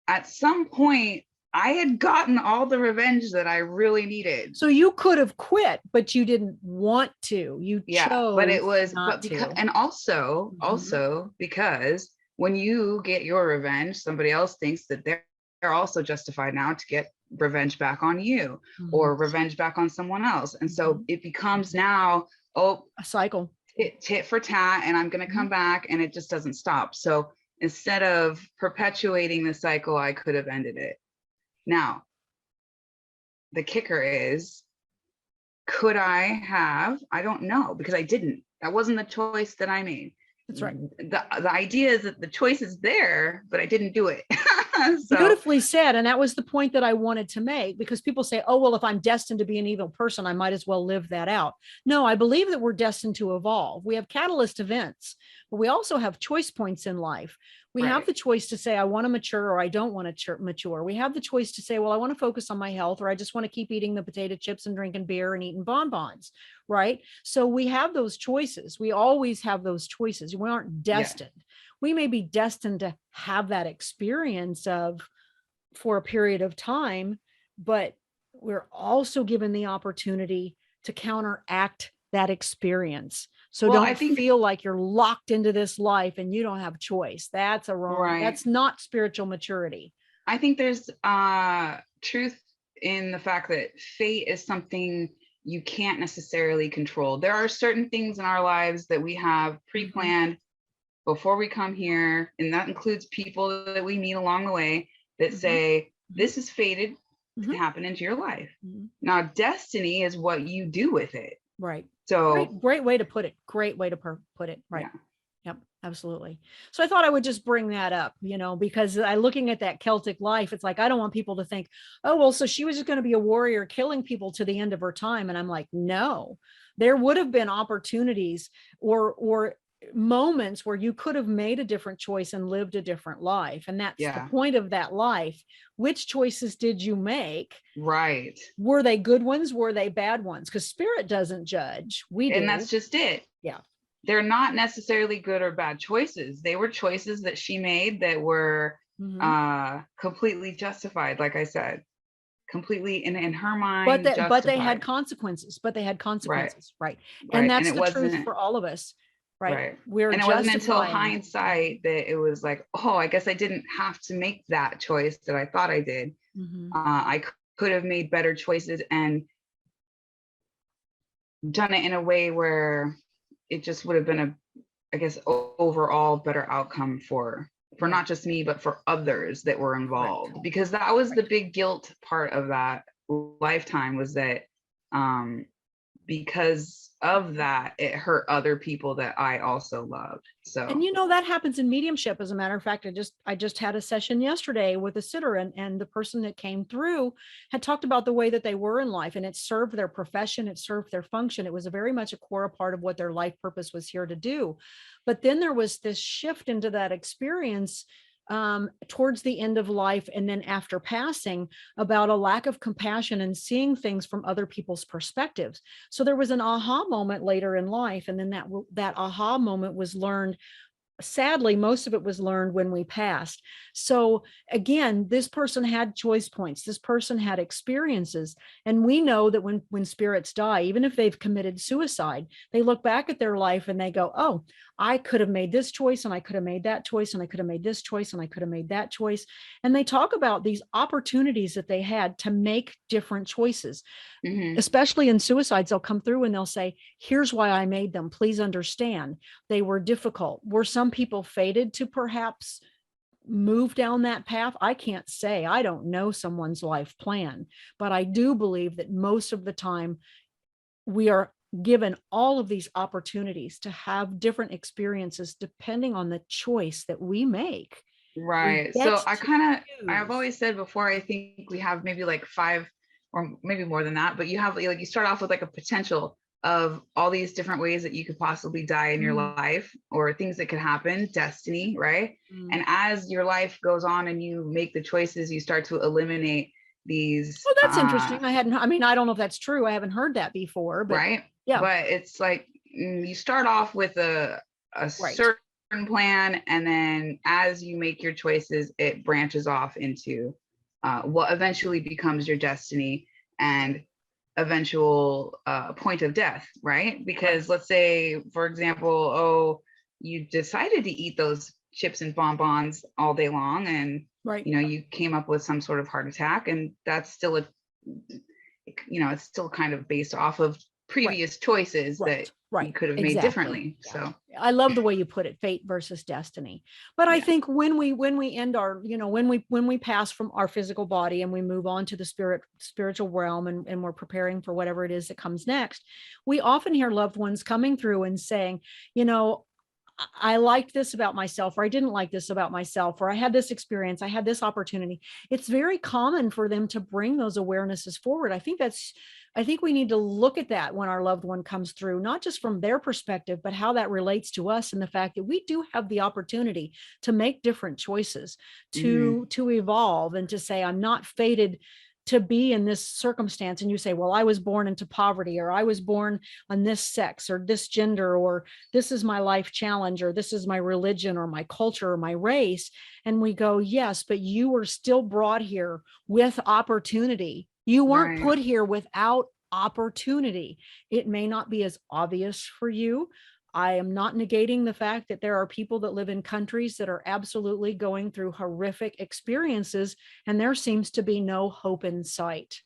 at some point, I had gotten all the revenge that I really needed. So you could have quit, but you didn't want to. You Yeah, but it chose was, not but because, to. and also, Mhm. because when you get your revenge, somebody else thinks that they're also justified now to get revenge back on you, Mhm. or revenge back on someone else. And so Mhm. it becomes now, oh, A cycle. tit for tat, and I'm going to come Mhm. back, and it just doesn't stop. So instead of perpetuating the cycle, I could have ended it. Now, the kicker is, could I have? I don't know, because I didn't. That wasn't the choice that I made. That's right. The idea is that the choice is there, but I didn't do it. So Beautifully said. And that was the point that I wanted to make, because people say, oh, well, if I'm destined to be an evil person, I might as well live that out. No, I believe that we're destined to evolve. We have catalyst events, but we also have choice points in life. We have right. the choice to say, I want to mature or I don't want to mature. We have the choice to say, well, I want to focus on my health, or I just want to keep eating the potato chips and drinking beer and eating bonbons. Right. So we have those choices. We always have those choices. We aren't Yeah. destined. We may be destined to have that experience of for a period of time, but we're also given the opportunity to counteract that experience. So Well, I don't think, feel like you're locked into this life and you don't have choice. right. That's not spiritual maturity. I think there's truth in the fact that fate is something you can't necessarily control. There are certain things in our lives that we have Mhm. pre-planned before we come here, and that includes people that we meet along the way that Mhm. say, Mhm. this is fated to Mhm. happen into your life. Mhm. Now, destiny is what you do with it. Right. So, Great way to put it. Great way to put it. Right. yeah. Yep, absolutely. So I thought I would just bring that up, because I looking at that Celtic life, it's like, I don't want people to think, oh, well, so she was just going to be a warrior killing people to the end of her time. And I'm like, no, there would have been opportunities or moments where you could have made a different choice and lived a different life. And that's the Yeah. point of that life. Which choices did you make? Right. Were they good ones? Were they bad ones? Because spirit doesn't judge. We And that's do. just it. Yeah. they're not necessarily good or bad choices. They were choices that she made that were completely justified, like I said, completely in her mind But they had justified. consequences. Right. Right. And Right. And that's it the truth wasn't for all of us. Right. right. We're And it wasn't until justifying. hindsight that it was like, oh, I guess I didn't have to make that choice that I thought I did. I could have made better choices and done it in a way where it just would have been a, I guess, overall better outcome for not just me, but for others that were involved. Right. Because that was the big guilt part of that lifetime, was that because of that, it hurt other people that I also loved. So, and you know, that happens in mediumship. As a matter of fact, I just had a session yesterday with a sitter, and the person that came through had talked about the way that they were in life, and it served their profession, it served their function. It was a very much a core part of what their life purpose was here to do. But then there was this shift into that experience towards the end of life and then after passing, about a lack of compassion and seeing things from other people's perspectives. So there was an aha moment later in life, and then that aha moment was learned. Sadly, most of it was learned when we passed. So again, this person had choice points. This person had experiences. And we know that when spirits die, even if they've committed suicide, they look back at their life and they go, oh, I could have made this choice, and I could have made that choice, and I could have made this choice, and I could have made that choice. And they talk about these opportunities that they had to make different choices. Especially in suicides, they'll come through and they'll say, here's why I made them. Please understand. They were difficult. Were some people fated to perhaps move down that path? I can't say. I don't know someone's life plan, but I do believe that most of the time we are given all of these opportunities to have different experiences depending on the choice that we make. Right. So I've always said before, I think we have maybe like 5 or maybe more than that, but you have like, you start off with like a potential of all these different ways that you could possibly die in your life, or things that could happen, destiny, right? And as your life goes on and you make the choices, you start to eliminate these. Well, that's interesting. I don't know if that's true. I haven't heard that before, but right. Yeah. But it's like you start off with a certain plan, and then as you make your choices, it branches off into what eventually becomes your destiny and eventual point of death, right? Because let's say, for example, oh, you decided to eat those chips and bonbons all day long, and you know, you came up with some sort of heart attack, and that's still it's still kind of based off of previous choices that you could have made differently. Yeah. So I love the way you put it, fate versus destiny. But I think when we end our, when we pass from our physical body and we move on to the spiritual realm, and we're preparing for whatever it is that comes next, we often hear loved ones coming through and saying, I liked this about myself, or I didn't like this about myself, or I had this experience, I had this opportunity. It's very common for them to bring those awarenesses forward. I think we need to look at that when our loved one comes through, not just from their perspective, but how that relates to us, and the fact that we do have the opportunity to make different choices, to evolve, and to say, I'm not fated to be in this circumstance. And you say, well, I was born into poverty, or I was born on this sex or this gender, or this is my life challenge, or this is my religion or my culture or my race. And we go, yes, but you were still brought here with opportunity. You weren't put here without opportunity. It may not be as obvious for you. I am not negating the fact that there are people that live in countries that are absolutely going through horrific experiences, and there seems to be no hope in sight.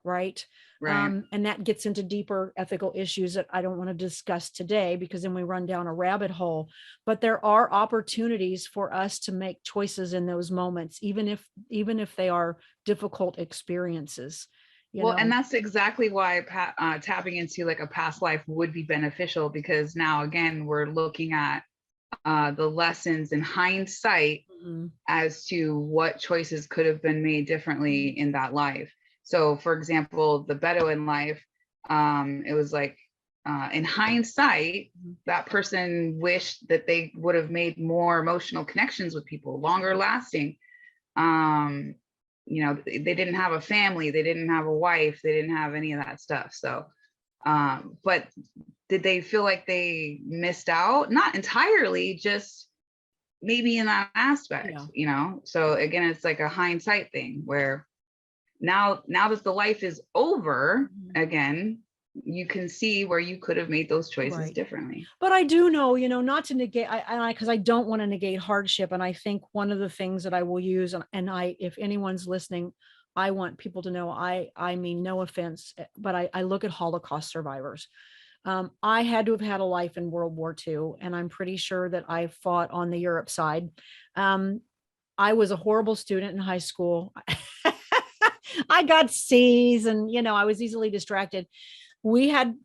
Right. And that gets into deeper ethical issues that I don't want to discuss today, because then we run down a rabbit hole. But there are opportunities for us to make choices in those moments, even if they are difficult experiences. And that's exactly why tapping into like a past life would be beneficial, because now again we're looking at the lessons in hindsight as to what choices could have been made differently in that life. So for example, the Bedouin life, it was like in hindsight, that person wished that they would have made more emotional connections with people, longer lasting. They didn't have a family, they didn't have a wife, they didn't have any of that stuff. So but did they feel like they missed out? Not entirely, just maybe in that aspect, Yeah. you know? So again, it's like a hindsight thing where now that the life is over, again, you can see where you could have made those choices Right. differently. But I do know, not to negate, because I don't want to negate hardship. And I think one of the things that I will use, if anyone's listening, I want people to know, I mean, no offense, but I look at Holocaust survivors. I had to have had a life in World War II, and I'm pretty sure that I fought on the Europe side. I was a horrible student in high school. I got C's, and I was easily distracted. We had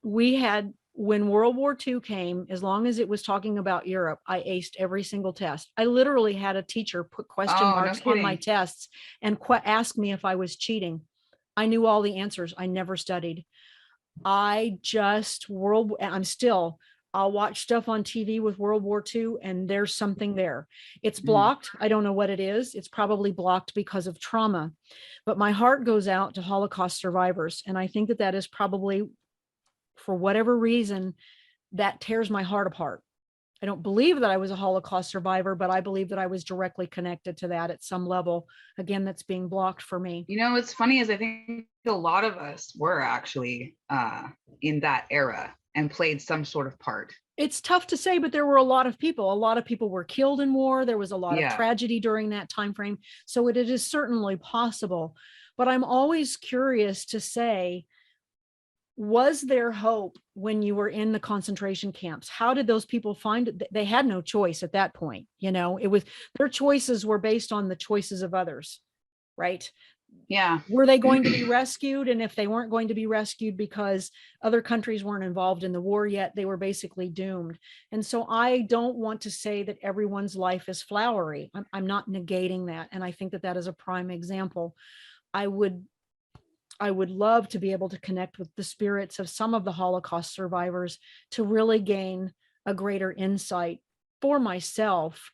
when World War II came, as long as it was talking about Europe, I aced every single test. I literally had a teacher put question Oh, no marks on my kidding. tests and ask me if I was cheating. I knew all the answers. I never studied. I'll watch stuff on TV with World War II, and there's something there. It's Mm. blocked. I don't know what it is. It's probably blocked because of trauma. But my heart goes out to Holocaust survivors. And I think that that is probably, for whatever reason, that tears my heart apart. I don't believe that I was a Holocaust survivor, but I believe that I was directly connected to that at some level. Again, that's being blocked for me. You know, what's funny is I think a lot of us were actually in that era and played some sort of part. It's tough to say, but there were a lot of people. A lot of people were killed in war. There was a lot of Yeah. tragedy during that time frame. So it is certainly possible. But I'm always curious to say, was there hope when you were in the concentration camps? How did those people find it? They had no choice at that point. It was, their choices were based on the choices of others, right? Yeah. Were they going to be rescued? And if they weren't going to be rescued because other countries weren't involved in the war yet, they were basically doomed. And so I don't want to say that everyone's life is flowery. I'm not negating that. And I think that that is a prime example. I would love to be able to connect with the spirits of some of the Holocaust survivors to really gain a greater insight for myself,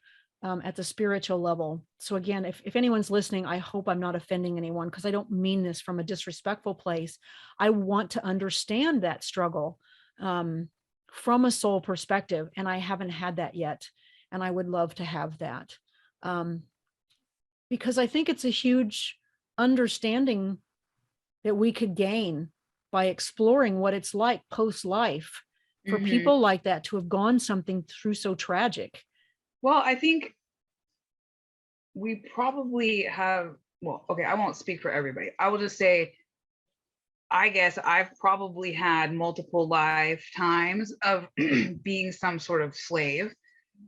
at the spiritual level. So again, if anyone's listening, I hope I'm not offending anyone, because I don't mean this from a disrespectful place. I want to understand that struggle, from a soul perspective, and I haven't had that yet. And I would love to have that, because I think it's a huge understanding that we could gain by exploring what it's like post-life for Mm-hmm. people like that to have gone something through so tragic. Well, I think we probably have, well, okay, I won't speak for everybody. I will just say, I guess I've probably had multiple lifetimes of being some sort of slave.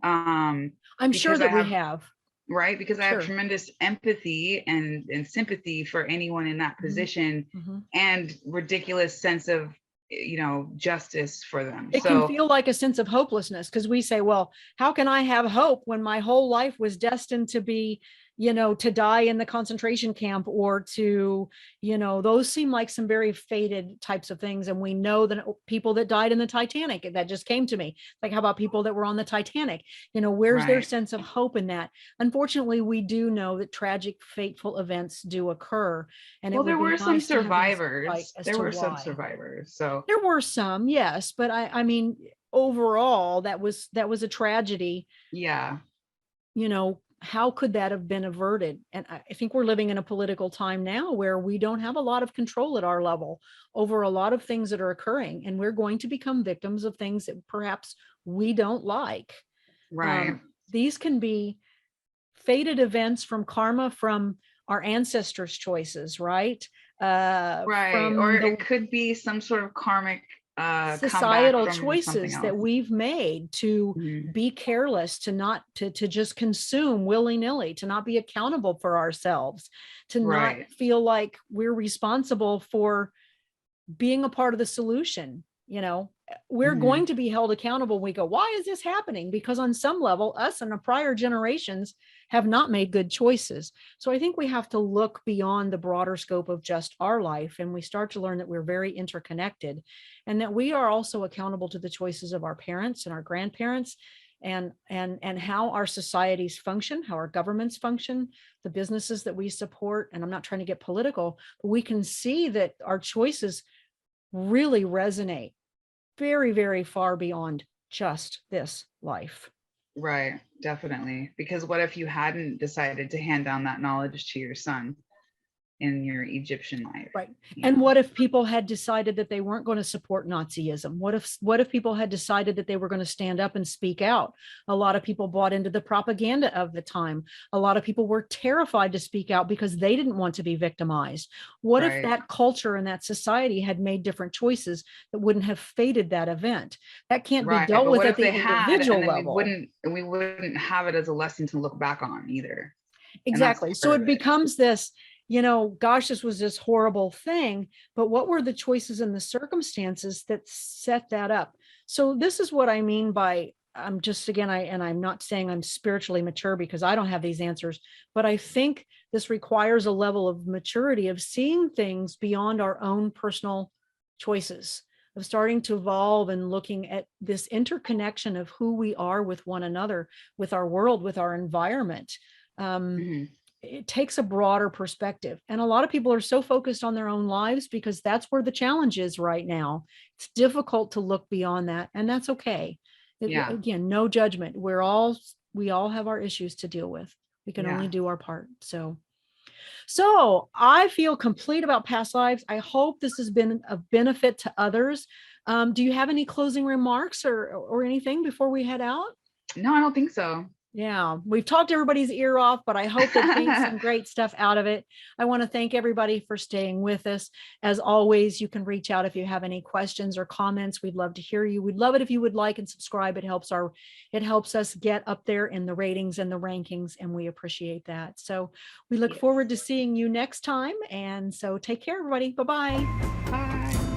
I'm sure Because I that we have, have. right? Because I have Sure. tremendous empathy and sympathy for anyone in that position, Mm-hmm. and ridiculous sense of, justice for them. It can So, feel like a sense of hopelessness, because we say, well, how can I have hope when my whole life was destined to be, to die in the concentration camp, or to, those seem like some very fated types of things. And we know that people that died in the Titanic, that just came to me. Like, how about people that were on the Titanic? Where's their right. sense of hope in that? Unfortunately, we do know that tragic, fateful events do occur. And it Well, would there be were some nice to have insight survivors. as There to were some why. survivors. So, There were some, yes, but I mean, overall, that was a tragedy. yeah. How could that have been averted? And I think we're living in a political time now where we don't have a lot of control at our level over a lot of things that are occurring, and we're going to become victims of things that perhaps we don't like. Right. These can be fated events from karma, from our ancestors' choices, right? Right. Or From it the could be some sort of karmic comeback societal from something choices that else. we've made to Mhm. be careless, to not to just consume willy-nilly, to not be accountable for ourselves, to not Right. feel like we're responsible for being a part of the solution. We're Mhm. going to be held accountable. We go, why is this happening? Because on some level, us and the prior generations have not made good choices. So I think we have to look beyond the broader scope of just our life, and we start to learn that we're very interconnected, and that we are also accountable to the choices of our parents and our grandparents, and how our societies function, how our governments function, the businesses that we support. And I'm not trying to get political, but we can see that our choices really resonate very, very far beyond just this life. Right, definitely. Because what if you hadn't decided to hand down that knowledge to your son in your Egyptian life? Right. You And know? what if people had decided that they weren't going to support Nazism? What if people had decided that they were going to stand up and speak out? A lot of people bought into the propaganda of the time. A lot of people were terrified to speak out because they didn't want to be victimized. What if Right, that culture and that society had made different choices that wouldn't have fated that event? That can't be right. dealt But with what at if they the had, individual and then level. we wouldn't have it as a lesson to look back on either. And that's Exactly. So part of it it. becomes this, gosh, this was this horrible thing, but what were the choices and the circumstances that set that up? So this is what I mean by I'm just again, I'm not saying I'm spiritually mature because I don't have these answers, but I think this requires a level of maturity of seeing things beyond our own personal choices, of starting to evolve and looking at this interconnection of who we are with one another, with our world, with our environment. um, Mhm. it takes a broader perspective. And a lot of people are so focused on their own lives because that's where the challenge is right now. It's difficult to look beyond that, and that's okay. Yeah, Again, no judgment. We all have our issues to deal with. We can only yeah. do our part. So I feel complete about past lives. I hope this has been of benefit to others. Do you have any closing remarks or anything before we head out? No, I don't think so. Yeah, we've talked everybody's ear off, but I hope they've gained some great stuff out of it. I want to thank everybody for staying with us. As always, you can reach out if you have any questions or comments. We'd love to hear you. We'd love it if you would like and subscribe. It helps us get up there in the ratings and the rankings, and we appreciate that. So we look Yes. forward to seeing you next time. And so take care, everybody. Bye-bye. Bye.